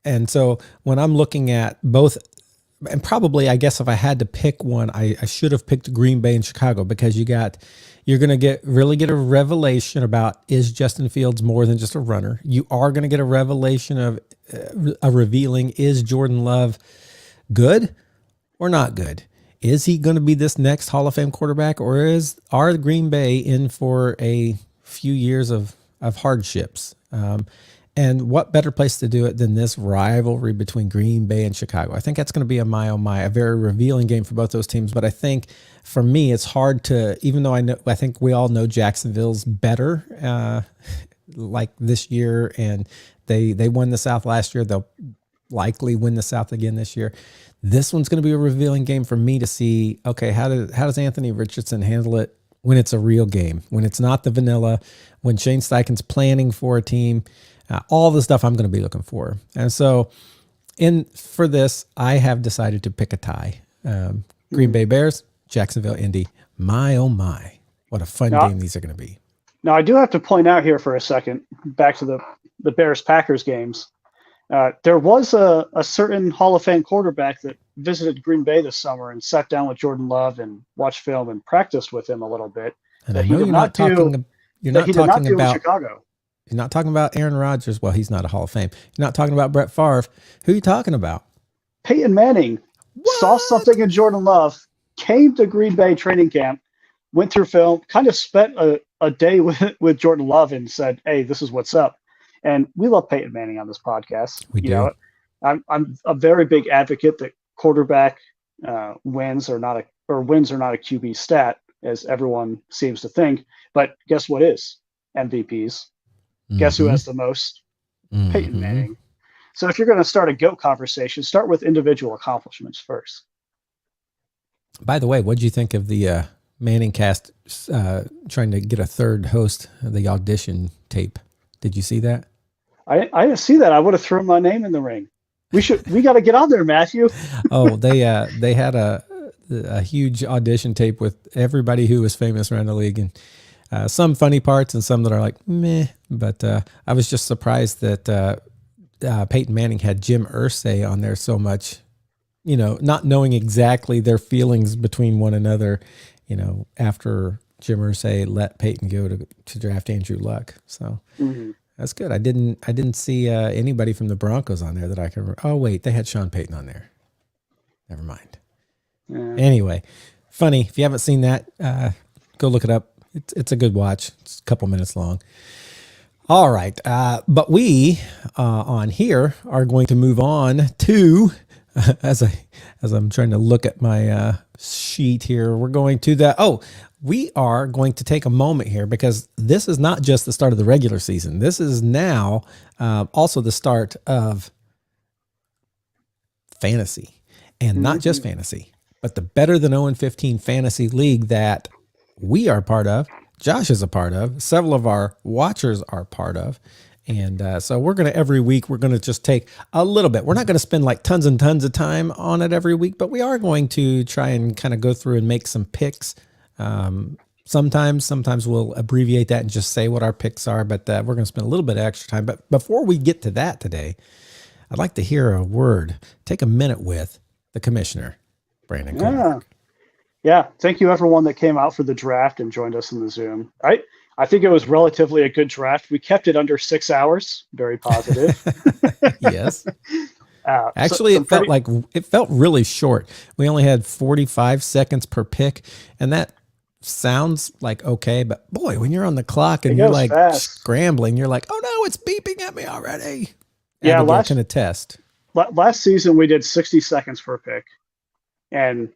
And so when I'm looking at both and probably, I guess if I had to pick one, I should have picked Green Bay and Chicago, because you're going to really get a revelation about, is Justin Fields more than just a runner? You are going to get a revelation of a revealing, is Jordan Love good or not good? Is he going to be this next Hall of Fame quarterback, or are Green Bay in for a few years of hardships? And what better place to do it than this rivalry between Green Bay and Chicago? I think that's going to be a very revealing game for both those teams. But I think for me, it's hard to, even though I think we all know Jacksonville's better, like this year, and they won the South last year. They'll likely win the South again this year. This one's going to be a revealing game for me to see, okay, how does Anthony Richardson handle it when it's a real game, when it's not the vanilla, when Shane Steichen's planning for a team, all the stuff I'm going to be looking for. And so for this, I have decided to pick a tie. Green Bay Bears, Jacksonville Indy. My, oh my, what a fun game these are going to be. Now, I do have to point out here for a second, back to the Bears-Packers games. There was a certain Hall of Fame quarterback that visited Green Bay this summer and sat down with Jordan Love and watched film and practiced with him a little bit. And I know you're not talking about Chicago. You're not talking about Aaron Rodgers. Well, he's not a Hall of Fame. You're not talking about Brett Favre. Who are you talking about? Peyton Manning saw something in Jordan Love, came to Green Bay training camp, went through film, kind of spent a day with Jordan Love and said, "Hey, this is what's up." And we love Peyton Manning on this podcast. We do. I'm a very big advocate that quarterback wins are not a QB stat, as everyone seems to think. But guess what is MVPs? Guess who has the most? Peyton Manning. So if you're going to start a GOAT conversation, start with individual accomplishments first. By the way, what did you think of the Manning cast trying to get a third host, the audition tape? Did you see that? I didn't see that. I would have thrown my name in the ring. We got to get on there, Matthew. Oh, they had a huge audition tape with everybody who was famous around the league, and some funny parts and some that are like meh. But I was just surprised that Peyton Manning had Jim Irsay on there so much, not knowing exactly their feelings between one another, after Jim Irsay let Peyton go to draft Andrew Luck. So that's good. I didn't see anybody from the Broncos on there that I can remember. Oh, wait, they had Sean Payton on there. Never mind. Yeah. Anyway, funny. If you haven't seen that, go look it up. It's a good watch. It's a couple minutes long. All right. But we on here are going to move on to, as I'm trying to look at my sheet here, we are going to take a moment here, because this is not just the start of the regular season. This is now also the start of fantasy, and not just fantasy, but the Better Than 0-15 Fantasy League that we are part of, Josh is a part of, several of our watchers are part of. And so every week, we're going to just take a little bit. We're not going to spend like tons and tons of time on it every week, but we are going to try and kind of go through and make some picks. Sometimes we'll abbreviate that and just say what our picks are, but we're going to spend a little bit of extra time. But before we get to that today, I'd like to hear a word, take a minute with the commissioner, Brandon Coleman. Yeah. Thank you, everyone that came out for the draft and joined us in the Zoom. I think it was relatively a good draft. We kept it under 6 hours. Very positive. Yes. Actually, it felt really short. We only had 45 seconds per pick, and that sounds like okay, but boy, when you're on the clock and you're like scrambling, you're like, oh no, it's beeping at me already. Yeah, last can attest. Last season we did 60 seconds per pick, and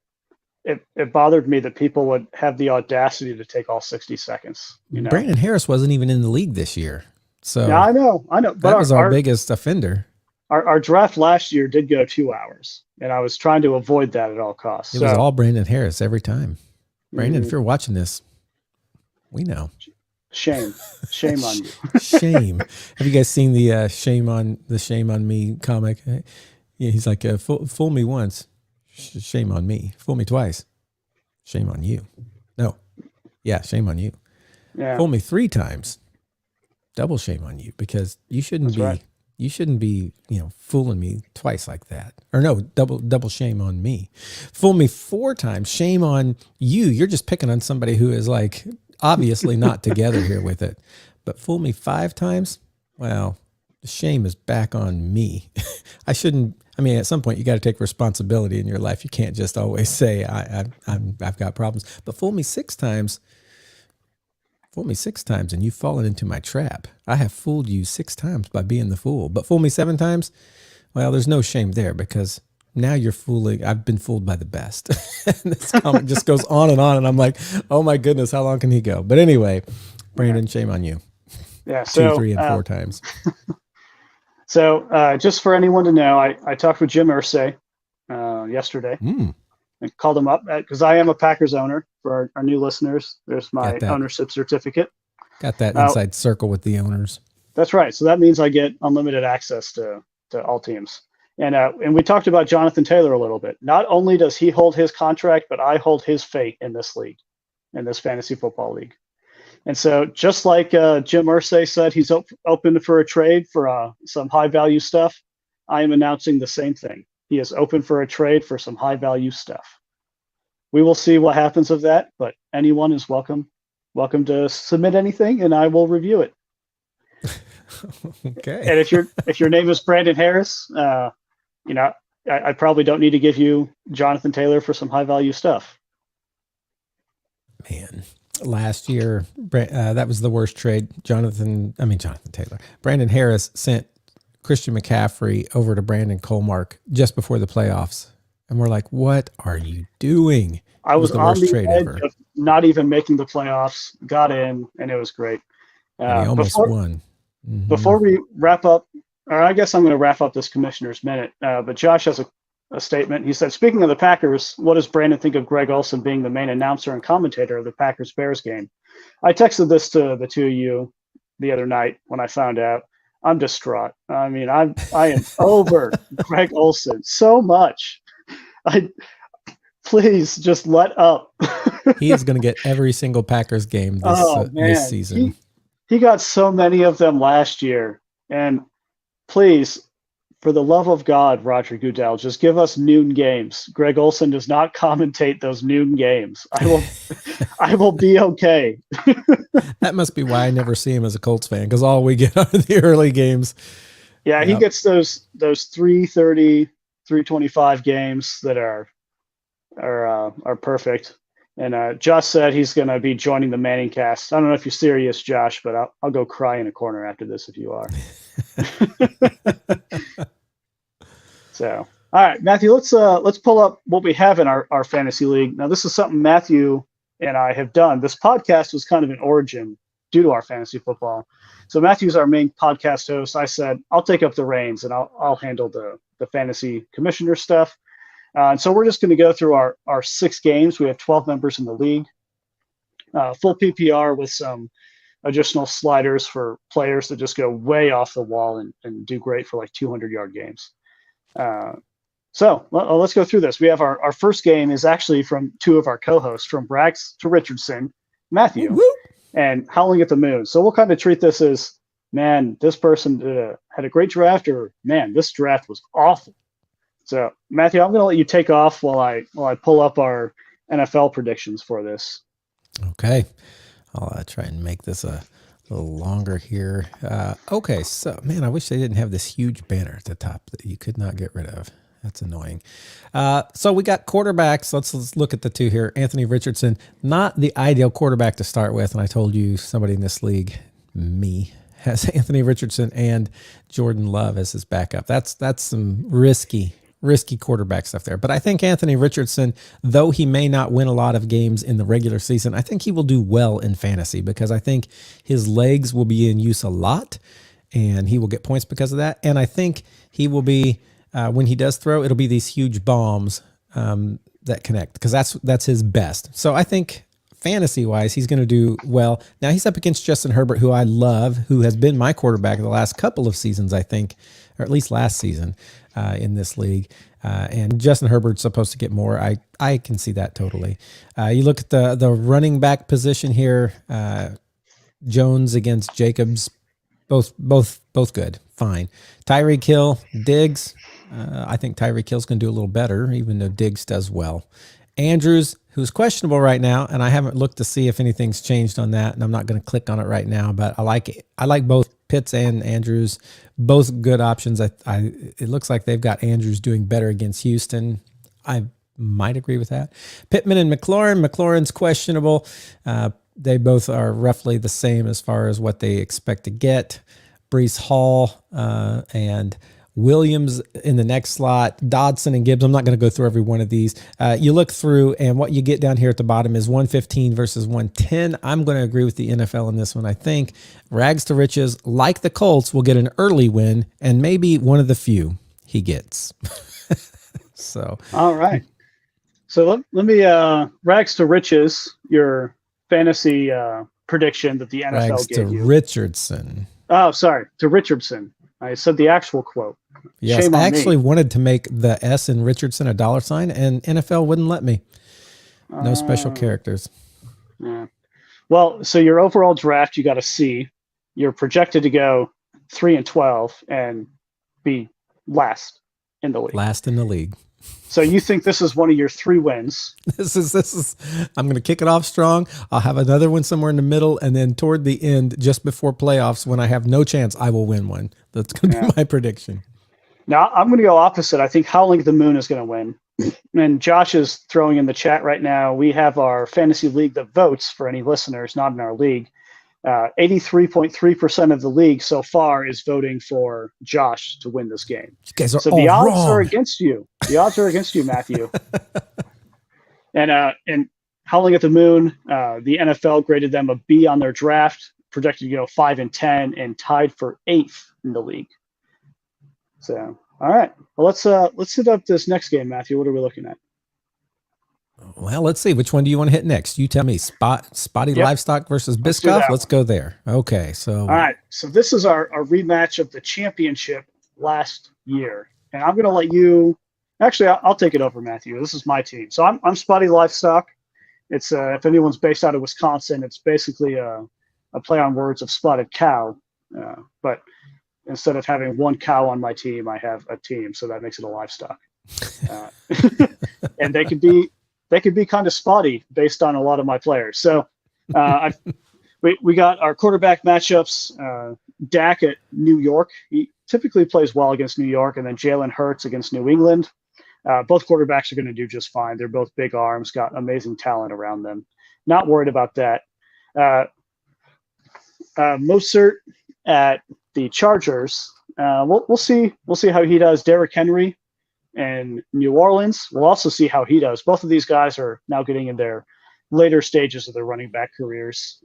it bothered me that people would have the audacity to take all 60 seconds. Brandon Harris wasn't even in the league this year, so yeah, I know. But that was our biggest offender. Our draft last year did go 2 hours, and I was trying to avoid that at all costs. It was all Brandon Harris every time. Brandon, if you're watching this, we know. Shame on you. Shame. Have you guys seen the Shame on Me comic? Yeah, he's like, fool me once, shame on me. Fool me twice, shame on you. No, yeah, shame on you. Yeah. Fool me 3 times, double shame on you, because you shouldn't be You shouldn't be, fooling me twice like that. Or no, double shame on me. Fool me 4 times, shame on you. You're just picking on somebody who is like obviously not together here with it. But fool me 5 times, well, the shame is back on me. I shouldn't. I mean, at some point, you got to take responsibility in your life. You can't just always say I've got problems. But fool me 6 times. Fool me 6 times, and you've fallen into my trap. I have fooled you 6 times by being the fool. But fool me 7 times, well, there's no shame there because now you're fooling. I've been fooled by the best. And this comic just goes on, and I'm like, oh my goodness, how long can he go? But anyway, Brandon, shame on you. Yeah. So 2, 3, and 4 times. So just for anyone to know, I talked with Jim Irsay yesterday. I called him up because I am a Packers owner. For our new listeners, there's my ownership certificate. Got that inside circle with the owners. That's right. So that means I get unlimited access to all teams. And we talked about Jonathan Taylor a little bit. Not only does he hold his contract, but I hold his fate in this league, in this fantasy football league. And so just like Jim Irsay said, he's open for a trade for some high value stuff. I am announcing the same thing. He is open for a trade for some high value stuff. We will see what happens of that, but anyone is welcome to submit anything, and I will review it. Okay. And if your name is Brandon Harris, I probably don't need to give you Jonathan Taylor for some high value stuff. Man, last year that was the worst trade. Jonathan Taylor. Brandon Harris sent Christian McCaffrey over to Brandon Colmark just before the playoffs. And we're like, what are you doing? I was the worst trade ever. Of not even making the playoffs, got in, and it was great. And he almost won. Mm-hmm. Before we wrap up, or I guess I'm going to wrap up this Commissioner's Minute, but Josh has a statement. He said, speaking of the Packers, what does Brandon think of Greg Olsen being the main announcer and commentator of the Packers-Bears game? I texted this to the two of you the other night when I found out. I'm distraught. I mean, I am over Greg Olsen so much. Please just let up. He is going to get every single Packers game this season. He got so many of them last year. And please, for the love of God, Roger Goodell, just give us noon games. Greg Olsen does not commentate those noon games. I will be okay. That must be why I never see him as a Colts fan, because all we get are the early games. Yeah, he gets those 3:30, 3:25 games that are perfect. And Josh said he's going to be joining the Manning cast. I don't know if you're serious, Josh, but I'll go cry in a corner after this if you are. So, all right, Matthew, let's pull up what we have in our fantasy league. Now, this is something Matthew and I have done. This podcast was kind of an origin due to our fantasy football. So Matthew's our main podcast host. I said, I'll take up the reins and I'll handle the fantasy commissioner stuff. And so we're just going to go through our 6 games. We have 12 members in the league, full PPR with some additional sliders for players that just go way off the wall and do great for like 200-yard games. So let's go through this. We have our first game is actually from 2 of our co-hosts, from Brax to Richardson, Matthew, Woo-hoo. And Howling at the Moon. So we'll kind of treat this as, man, this person had a great draft, or man, this draft was awful. So Matthew, I'm going to let you take off while I pull up our NFL predictions for this. Okay. I'll try and make this a little longer here. Okay. So, man, I wish they didn't have this huge banner at the top that you could not get rid of. That's annoying. So we got quarterbacks. Let's look at the 2 here. Anthony Richardson, not the ideal quarterback to start with. And I told you somebody in this league, me, has Anthony Richardson and Jordan Love as his backup. That's some risky quarterback stuff there. But I think Anthony Richardson, though he may not win a lot of games in the regular season, I think he will do well in fantasy because I think his legs will be in use a lot and he will get points because of that. And I think he will be, when he does throw, it'll be these huge bombs that connect because that's his best. So I think fantasy-wise, he's going to do well. Now, he's up against Justin Herbert, who I love, who has been my quarterback the last couple of seasons, I think, or at least last season in this league. And Justin Herbert's supposed to get more. I can see that totally. You look at the running back position here, Jones against Jacobs. Both good. Fine. Tyreek Hill, Diggs. I think Tyreek Hill's going to do a little better, even though Diggs does well. Andrews, who's questionable right now, and I haven't looked to see if anything's changed on that, and I'm not going to click on it right now. But I like it. I like both Pitts and Andrews, both good options. It looks like they've got Andrews doing better against Houston. I might agree with that. Pittman and McLaurin. McLaurin's questionable. They both are roughly the same as far as what they expect to get. Brees Hall and Williams in the next slot. Dodson and Gibbs. I'm not going to go through every one of these. You look through, and what you get down here at the bottom is 115 versus 110. I'm going to agree with the NFL in this one. I think rags to riches, like the Colts, will get an early win, and maybe one of the few he gets. So, all right. So let me rags to riches, your fantasy prediction that the NFL rags gave to you. Richardson. Oh, sorry, to Richardson. I said the actual quote. Yes, Shame on I actually me. wanted to make the S in Richardson a $, and NFL wouldn't let me. No special characters. Yeah. Well, so your overall draft, you got a C. You're projected to go 3-12 and be last in the league. Last in the league. So you think this is one of your 3 wins? This is. I'm going to kick it off strong. I'll have another one somewhere in the middle, and then toward the end, just before playoffs, when I have no chance, I will win one. That's going to be my prediction. Now I'm going to go opposite. I think Howling at the Moon is going to win. And Josh is throwing in the chat right now. We have our fantasy league that votes for any listeners not in our league. 83.3% of the league so far is voting for Josh to win this game. You guys are so all the odds wrong. are against you. The odds are against you, Matthew. And Howling at the Moon, the NFL graded them a B on their draft, projected to go 5-10, and tied for 8th in the league. So, all right. Well, let's hit up this next game, Matthew. What are we looking at? Well, let's see. Which one do you want to hit next? You tell me. Spotty Livestock versus Biscoff. Let's go there. Okay. So. All right. So this is our rematch of the championship last year, and I'm going to let you. Actually, I'll take it over, Matthew. This is my team. So I'm Spotty Livestock. It's if anyone's based out of Wisconsin, it's basically a play on words of spotted cow, but instead of having one cow on my team, I have a team, so that makes it a livestock. And they could be kind of spotty based on a lot of my players. So we got our quarterback matchups. Dak at New York. He typically plays well against New York, and then Jalen Hurts against New England. Both quarterbacks are going to do just fine. They're both big arms, got amazing talent around them. Not worried about that. Mostert at the Chargers. We'll see how he does. Derrick Henry and New Orleans. We'll also see how he does. Both of these guys are now getting in their later stages of their running back careers.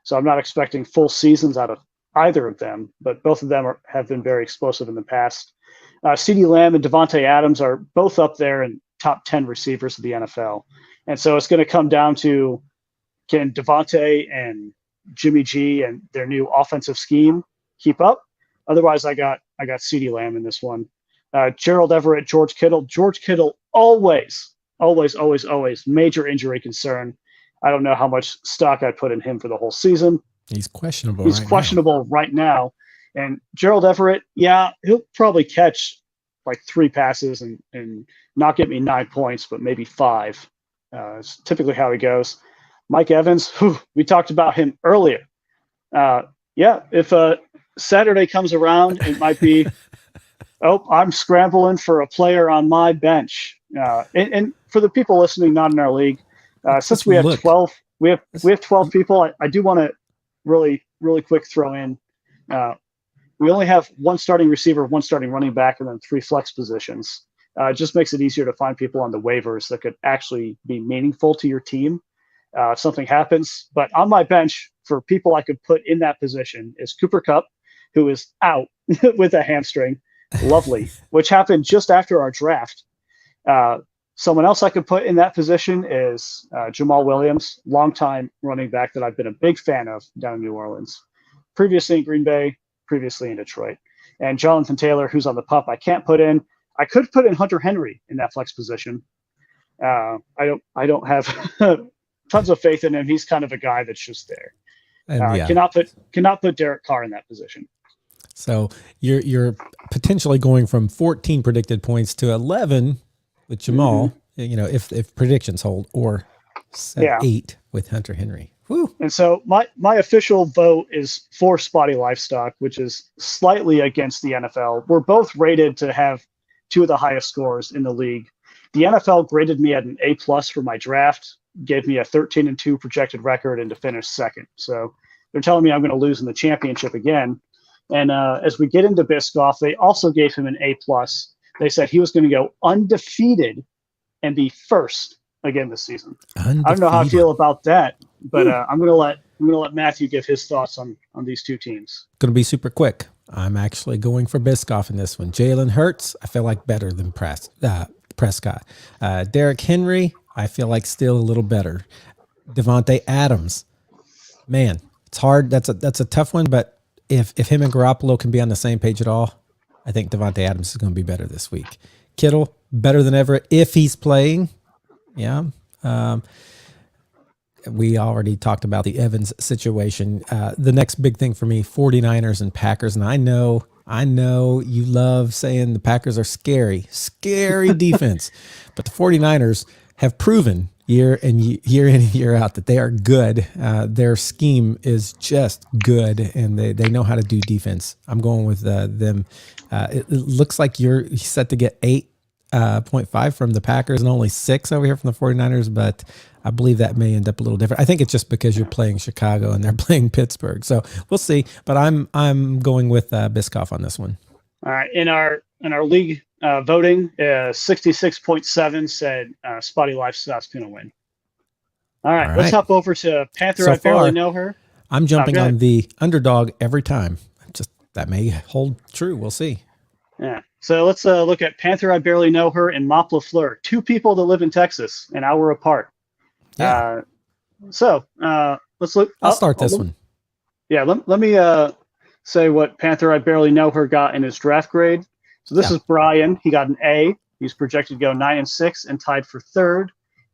So I'm not expecting full seasons out of either of them, but both of them have been very explosive in the past. CeeDee Lamb and Devontae Adams are both up there in top 10 receivers of the NFL. And so it's going to come down to, can Devontae and Jimmy G and their new offensive scheme keep up? Otherwise, I got CeeDee Lamb in this one. Gerald Everett, George Kittle. George Kittle always major injury concern. I don't know how much stock I'd put in him for the whole season. He's questionable. He's questionable right now. And Gerald Everett, yeah, he'll probably catch like 3 passes and not get me 9 points, but maybe 5. It's typically how he goes. Mike Evans, we talked about him earlier. If Saturday comes around, it might be, I'm scrambling for a player on my bench. And for the people listening, not in our league, since we have 12, we have 12 people. I do want to really quick throw in. We only have 1 starting receiver, 1 starting running back, and then 3 flex positions. It just makes it easier to find people on the waivers that could actually be meaningful to your team if something happens. But on my bench, for people I could put in that position, is Cooper Kupp, who is out with a hamstring. Lovely, which happened just after our draft. Someone else I could put in that position is Jamal Williams, longtime running back that I've been a big fan of down in New Orleans, previously in Green Bay, previously in Detroit. And Jonathan Taylor, who's on the pup, I can't put in. I could put in Hunter Henry in that flex position. I don't have tons of faith in him. He's kind of a guy that's just there. And yeah, Cannot put Derek Carr in that position. so you're potentially going from 14 predicted points to 11 with Jamal, if predictions hold, or 8 with Hunter Henry. Whew. And so my official vote is for Spotty Livestock, which is slightly against the NFL. We're both rated to have two of the highest scores in the league. The NFL graded me at an A+ for my draft, gave me a 13-2 projected record, and to finish second. So they're telling me I'm going to lose in the championship again. And as we get into Biscoff, they also gave him an A+. They said he was going to go undefeated and be first again this season. Undefeated. I don't know how I feel about that, but I'm gonna let Matthew give his thoughts on these two teams. Going to be super quick. I'm actually going for Biscoff in this one. Jalen Hurts, I feel like better than Prescott. Derrick Henry, I feel like still a little better. Devontae Adams, man, it's hard. That's a tough one, but if him and Garoppolo can be on the same page at all, I think Devontae Adams is going to be better this week. Kittle, better than ever if he's playing. Yeah. We already talked about the Evans situation. The next big thing for me, 49ers and Packers. And I know you love saying the Packers are scary defense, but the 49ers have proven year in and year out that they are good. Their scheme is just good, and they know how to do defense. I'm going with them. It looks like you're set to get 8.5 from the Packers and only 6 over here from the 49ers, but I believe that may end up a little different. I think it's just because you're playing Chicago and they're playing Pittsburgh. So we'll see, but I'm going with Biscoff on this one. All right. In our league voting, 66.7 said Spotty Livestock's going to win. All right. Let's hop over to Panther. So I barely know her. I'm jumping on the underdog every time. Just that may hold true. We'll see. Yeah. So let's look at Panther. I barely know her and Mop LaFleur, 2 people that live in Texas, an hour apart. Yeah. Let's look. I'll start this one. Yeah. Let me say what Panther I barely know her got in his draft grade. So this is Brian. He got an A. He's projected to go 9-6 and tied for 3rd.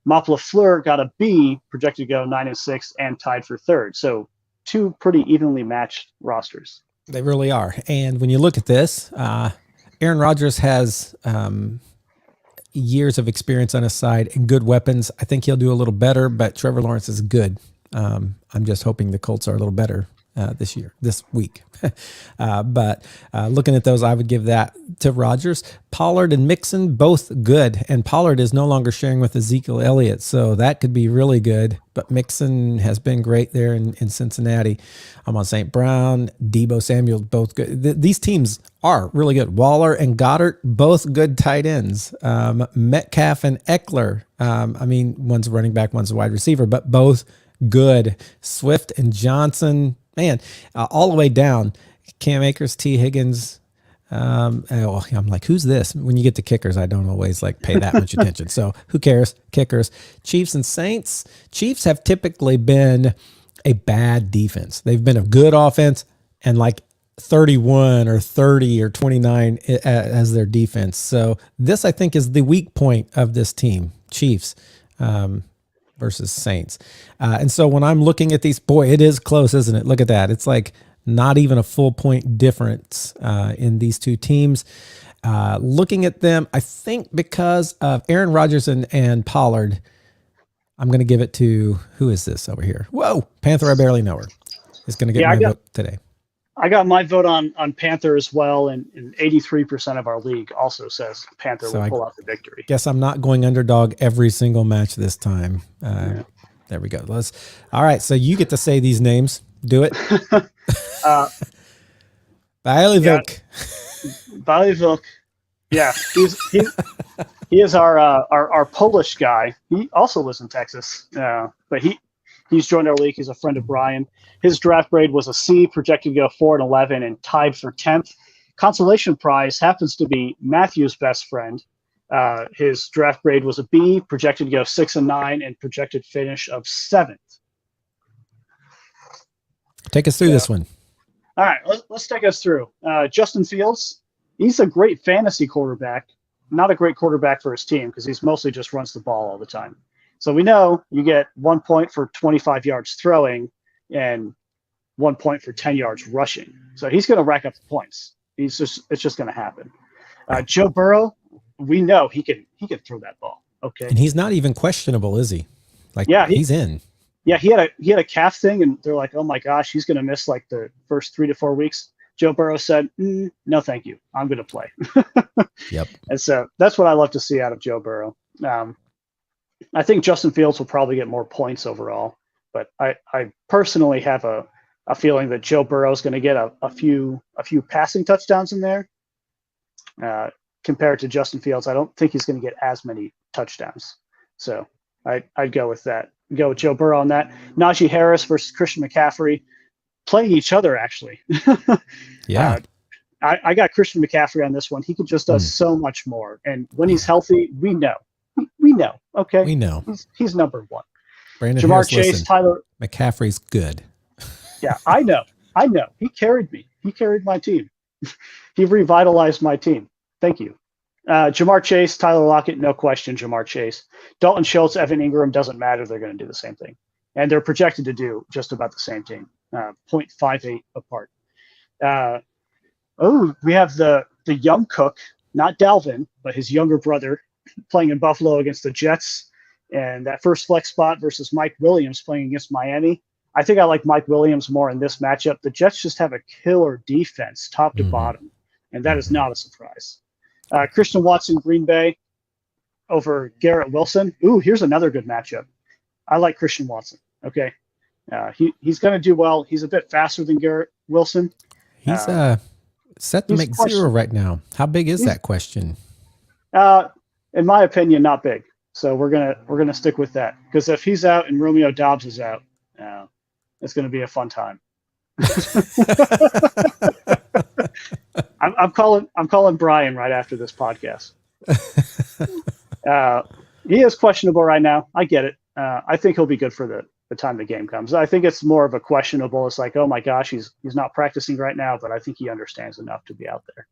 Mop LaFleur got a B, projected to go 9-6 and tied for 3rd. So 2 pretty evenly matched rosters. They really are. And when you look at this, Aaron Rodgers has years of experience on his side and good weapons. I think he'll do a little better, but Trevor Lawrence is good. I'm just hoping the Colts are a little better this week. But looking at those, I would give that to Rodgers. Pollard and Mixon, both good. And Pollard is no longer sharing with Ezekiel Elliott, so that could be really good. But Mixon has been great there in Cincinnati. I'm on St. Brown, Deebo Samuel, both good. These teams are really good. Waller and Goddard, both good tight ends. Metcalf and Eckler, one's a running back, one's a wide receiver, but both good. Swift and Johnson, man, all the way down. Cam Akers, T. Higgins. I'm like, who's this? When you get to kickers, I don't always pay that much attention. So who cares? Kickers. Chiefs and Saints. Chiefs have typically been a bad defense. They've been a good offense and 31 or 30 or 29 as their defense. So this, I think, is the weak point of this team, Chiefs. Versus Saints. And so when I'm looking at these, boy, it is close, isn't it? Look at that. It's not even a full point difference in these two teams. Looking at them, I think because of Aaron Rodgers and Pollard, I'm going to give it to, who is this over here? Whoa, Panther, I barely know her. Is going to get my vote today. I got my vote on Panther as well, and 83% of our league also says Panther will pull out the victory. Guess I'm not going underdog every single match this time. There we go. All right, so you get to say these names. Do it. Baileyvik. Baileyvik. Yeah, he is our Polish guy. He also lives in Texas, but he's joined our league. He's a friend of Brian. His draft grade was a C, projected to go 4-11 and tied for 10th. Consolation prize happens to be Matthew's best friend. His draft grade was a B, projected to go 6-9 and projected finish of 7th. Take us through this one. All right, let's take us through. Justin Fields, he's a great fantasy quarterback, not a great quarterback for his team because he's mostly just runs the ball all the time. So we know you get 1 point for 25 yards throwing and 1 point for 10 yards rushing. So he's going to rack up the points. It's just going to happen. Joe Burrow, we know he can throw that ball. Okay. And he's not even questionable, is he? Like, yeah, he's in. Yeah, he had a calf thing, and they're like, "Oh my gosh, he's going to miss like the first 3 to 4 weeks." Joe Burrow said, "No, thank you. I'm going to play." Yep. And so that's what I love to see out of Joe Burrow. I think Justin Fields will probably get more points overall, but I personally have a feeling that Joe Burrow is going to get a few passing touchdowns in there compared to Justin Fields. I don't think he's going to get as many touchdowns. So I'd go with that. Go with Joe Burrow on that. Najee Harris versus Christian McCaffrey playing each other, actually. Yeah. I got Christian McCaffrey on this one. He can just does so much more. And when he's healthy, we know. We know. Okay. We know. He's number one. Brandon Jamar Harris, Chase, listen, Tyler. McCaffrey's good. Yeah, I know. He carried me. He carried my team. He revitalized my team. Thank you. Jamar Chase, Tyler Lockett, no question, Jamar Chase. Dalton Schultz, Evan Ingram, doesn't matter. They're going to do the same thing. And they're projected to do just about the same thing, 0.58 apart. We have the young cook, not Dalvin, but his younger brother playing in Buffalo against the Jets. And that first flex spot versus Mike Williams playing against Miami. I think I like Mike Williams more in this matchup. The Jets just have a killer defense, top to bottom, and that is not a surprise. Christian Watson, Green Bay over Garrett Wilson. Ooh, here's another good matchup. I like Christian Watson. Okay. He's going to do well. He's a bit faster than Garrett Wilson. He's set to make 0 right now. How big is that question? In my opinion, not big. So we're gonna stick with that, because if he's out and Romeo Doubs is out, it's going to be a fun time. I'm calling Brian right after this podcast. He is questionable right now. I get it. I think he'll be good for the time the game comes. I think it's more of a questionable. It's like, oh my gosh, he's not practicing right now, but I think he understands enough to be out there.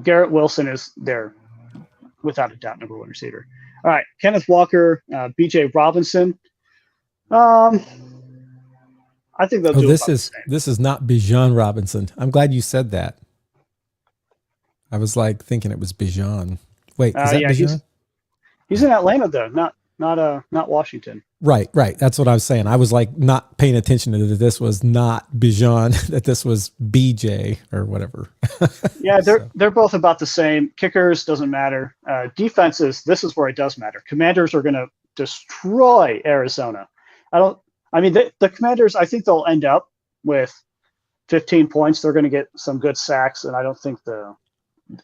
Garrett Wilson is there without a doubt, number one receiver. All right, Kenneth Walker, B.J. Robinson. I think they'll do. This is not Bijan Robinson. I'm glad you said that. I was like thinking it was Bijan. Wait, is that Bijan? He's in Atlanta though, not Washington. Right. That's what I was saying. I was like not paying attention to that. This was not Bijan. That this was BJ or whatever. Yeah, they're both about the same. Kickers doesn't matter. Defenses. This is where it does matter. Commanders are going to destroy Arizona. The Commanders, I think they'll end up with 15 points. They're going to get some good sacks, and I don't think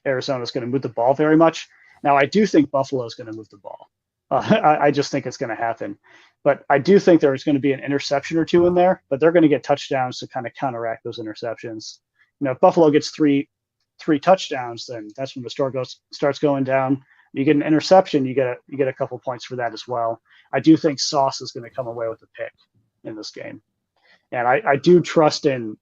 Arizona is going to move the ball very much. Now, I do think Buffalo is going to move the ball. I just think it's going to happen. But I do think there's going to be an interception or two in there, but they're going to get touchdowns to kind of counteract those interceptions. If Buffalo gets three touchdowns, then that's when the store starts going down. You get an interception, you get a couple points for that as well. I do think Sauce is going to come away with a pick in this game. And I do trust in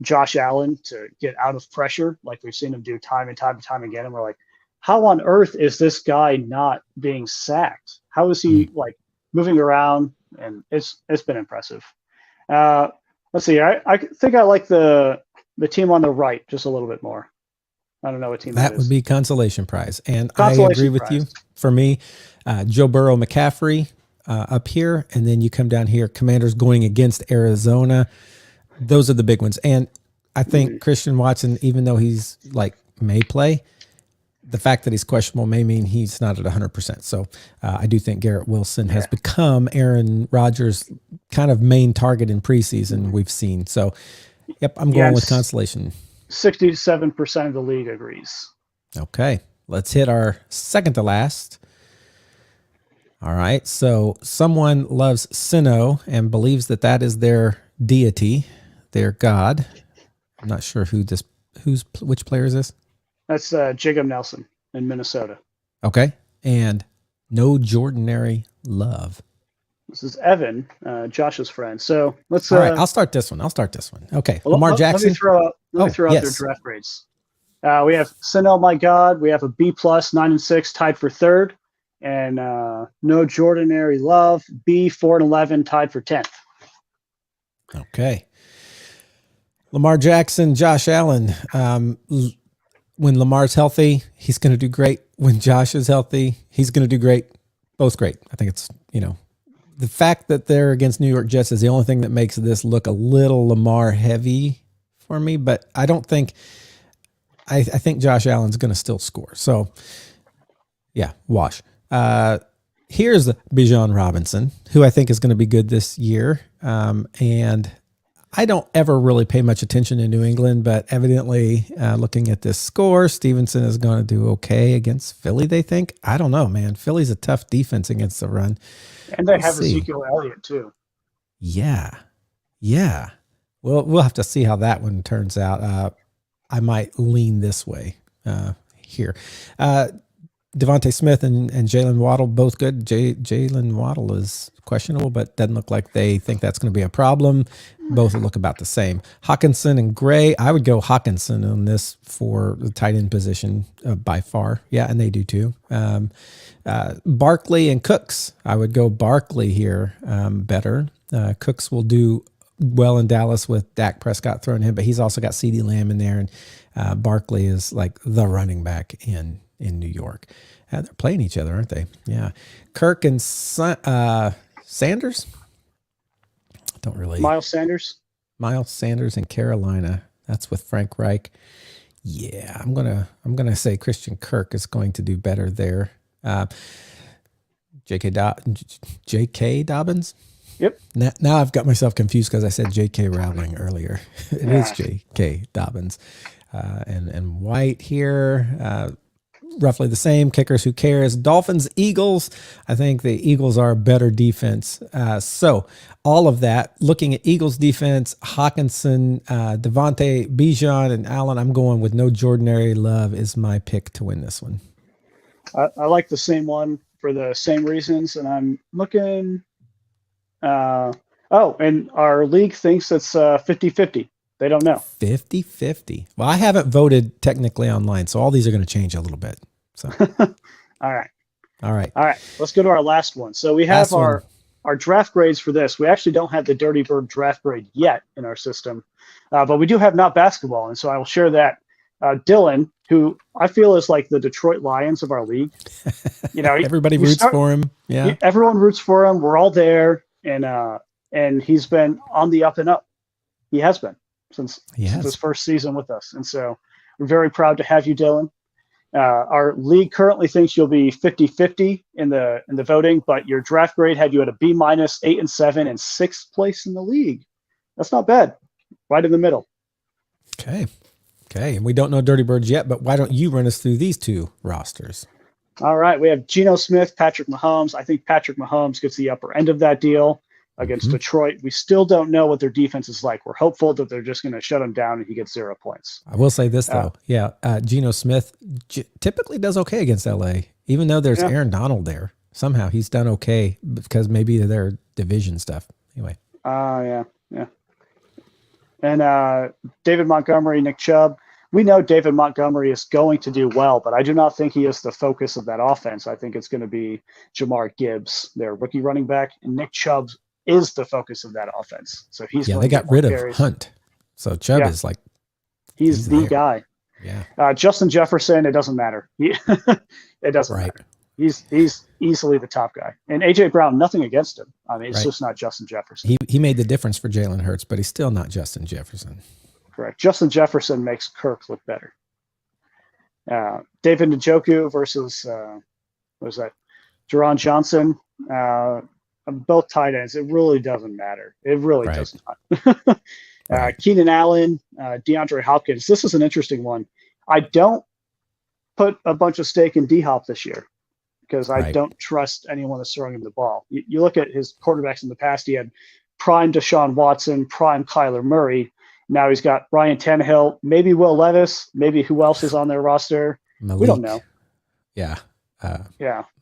Josh Allen to get out of pressure, like we've seen him do time and time again. And we're like, how on earth is this guy not being sacked? How is he like moving around? And it's been impressive. Let's see. I think I like the team on the right just a little bit more. I don't know what team that is. That would be consolation prize. And I agree with you. For me, Joe Burrow, McCaffrey up here, and then you come down here, Commanders going against Arizona. Those are the big ones. And I think Christian Watson, even though he's like may play, the fact that he's questionable may mean he's not at 100%. So I do think Garrett Wilson has become Aaron Rodgers' kind of main target in preseason we've seen. So, yep, I'm going with consolation. 67% of the league agrees. Okay, let's hit our second to last. All right, so someone loves Sino and believes that is their deity, their god. I'm not sure which player is this? That's Jacob Nelson in Minnesota. Okay, and no Jordinary Love. This is Evan, Josh's friend. So let's. All right, I'll start this one. Okay, well, Lamar Jackson. Let me throw out their draft grades. We have Sino, my God. We have a B+, 9-6, tied for third, and no Jordinary Love, B, 4-11, tied for 10th. Okay. Lamar Jackson, Josh Allen. When Lamar's healthy, he's going to do great. When Josh is healthy, he's going to do great. Both great. I think it's, the fact that they're against New York Jets is the only thing that makes this look a little Lamar heavy for me, but I don't think, I think Josh Allen's going to still score. So, yeah, wash. Here's Bijan Robinson, who I think is going to be good this year. And I don't ever really pay much attention to New England, but evidently, looking at this score, Stevenson is going to do okay against Philly, they think. I don't know, man. Philly's a tough defense against the run. And they have Ezekiel Elliott, too. Yeah. Yeah. Well, we'll have to see how that one turns out. I might lean this way here. Devontae Smith and Jalen Waddle, both good. Jalen Waddle is questionable, but doesn't look like they think that's going to be a problem. Both look about the same. Hawkinson and Gray, I would go Hawkinson on this for the tight end position by far. Yeah, and they do too. Barkley and Cooks, I would go Barkley here better. Cooks will do well in Dallas with Dak Prescott throwing him, but he's also got CeeDee Lamb in there, and Barkley is like the running back in New York. They're playing each other, aren't they? Yeah. Kirk and Sanders? Don't really. Miles Sanders in Carolina. That's with Frank Reich. Yeah, I'm gonna say Christian Kirk is going to do better there. J.K. Dobbins. Yep. Now I've got myself confused because I said J.K. Rowling earlier. It is J.K. Dobbins. And White here. Roughly the same. Kickers, who cares? Dolphins, Eagles. I think the Eagles are a better defense. So all of that, looking at Eagles defense, Hawkinson, Devontae, Bijan, and Allen, I'm going with no Jordan Love is my pick to win this one. I like the same one for the same reasons, and I'm looking. And our league thinks it's 50-50. They don't know. 50-50. Well, I haven't voted technically online, so all these are going to change a little bit. So, All right. All right. Let's go to our last one. So we have our draft grades for this. We actually don't have the Dirty Bird draft grade yet in our system, but we do have Not Basketball, and so I will share that. Dylan, who I feel is like the Detroit Lions of our league. Everybody roots for him. Yeah, everyone roots for him. We're all there, and he's been on the up and up. He has been since his first season with us, and so we're very proud to have you, Dylan. Our league currently thinks you'll be 50-50 in the voting, but your draft grade had you at a B-, 8 and 7, and 6th place in the league. That's not bad. Right in the middle. Okay. And we don't know Dirty Birds yet, but why don't you run us through these two rosters? All right. We have Geno Smith, Patrick Mahomes. I think Patrick Mahomes gets the upper end of that deal against Detroit. We still don't know what their defense is like. We're hopeful that they're just going to shut him down and he gets 0 points. I will say this, though. Geno Smith typically does okay against LA, even though there's Aaron Donald there. Somehow he's done okay because maybe their division stuff. Anyway. Yeah. And David Montgomery, Nick Chubb. We know David Montgomery is going to do well, but I do not think he is the focus of that offense. I think it's going to be Jamar Gibbs, their rookie running back, and Nick Chubb is the focus of that offense. So he's they got rid of Hunt. So Chubb is like he's the guy. Yeah. Justin Jefferson, it doesn't matter. It doesn't matter. He's easily the top guy. And AJ Brown, nothing against him. I mean, it's just not Justin Jefferson. He made the difference for Jalen Hurts, but he's still not Justin Jefferson. Correct. Justin Jefferson makes Kirk look better. David Njoku versus what was that? Jerron Johnson. Both tight ends. It really doesn't matter. It really does not. Keenan Allen, DeAndre Hopkins. This is an interesting one. I don't put a bunch of stake in D-Hop this year because I don't trust anyone that's throwing him the ball. You look at his quarterbacks in the past. He had prime Deshaun Watson, prime Kyler Murray. Now he's got Ryan Tannehill, maybe Will Levis, maybe who else is on their roster. Malik. We don't know. Yeah.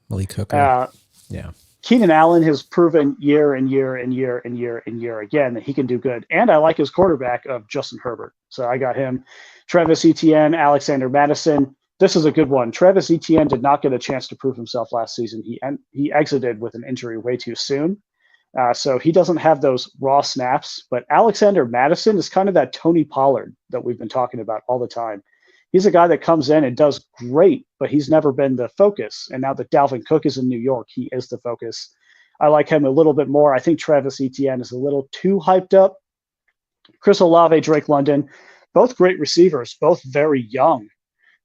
Malik Hooker. Yeah. Keenan Allen has proven year and year again that he can do good. And I like his quarterback of Justin Herbert. So I got him. Travis Etienne, Alexander Madison. This is a good one. Travis Etienne did not get a chance to prove himself last season. He exited with an injury way too soon. So he doesn't have those raw snaps. But Alexander Madison is kind of that Tony Pollard that we've been talking about all the time. He's a guy that comes in and does great, but he's never been the focus. And now that Dalvin Cook is in New York, he is the focus. I like him a little bit more. I think Travis Etienne is a little too hyped up. Chris Olave, Drake London, both great receivers, both very young.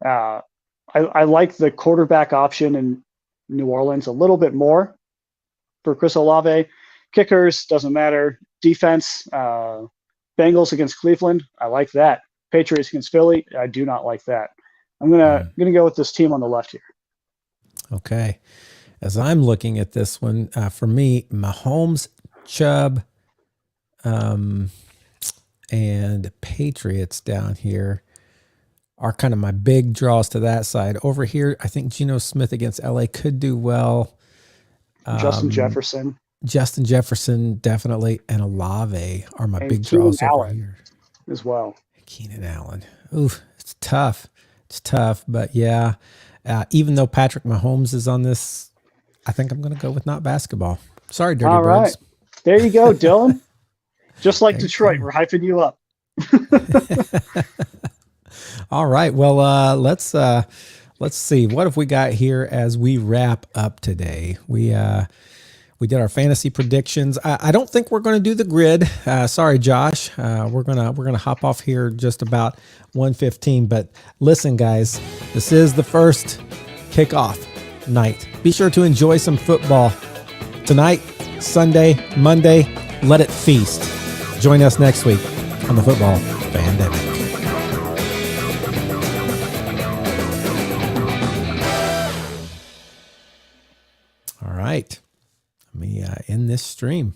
I like the quarterback option in New Orleans a little bit more for Chris Olave. Kickers, doesn't matter. Defense, Bengals against Cleveland, I like that. Patriots against Philly, I do not like that. I'm gonna go with this team on the left here. Okay. As I'm looking at this one, for me, Mahomes, Chubb, and Patriots down here are kind of my big draws to that side. Over here, I think Geno Smith against LA could do well. Justin Jefferson, definitely, and Olave are my big draws over here as well. Keenan Allen. Ooh, it's tough. But yeah, even though Patrick Mahomes is on this, I think I'm going to go with not basketball. Sorry, Dirty Birds. Right. There you go, Dylan. Just like Detroit, we're hyping you up. All right. Well, let's see. What have we got here as we wrap up today? We did our fantasy predictions. I don't think we're going to do the grid. Sorry, Josh. We're gonna hop off here just about 1:15. But listen, guys, this is the first kickoff night. Be sure to enjoy some football tonight, Sunday, Monday. Let it feast. Join us next week on the Football Pandemic. All right. Let me end this stream.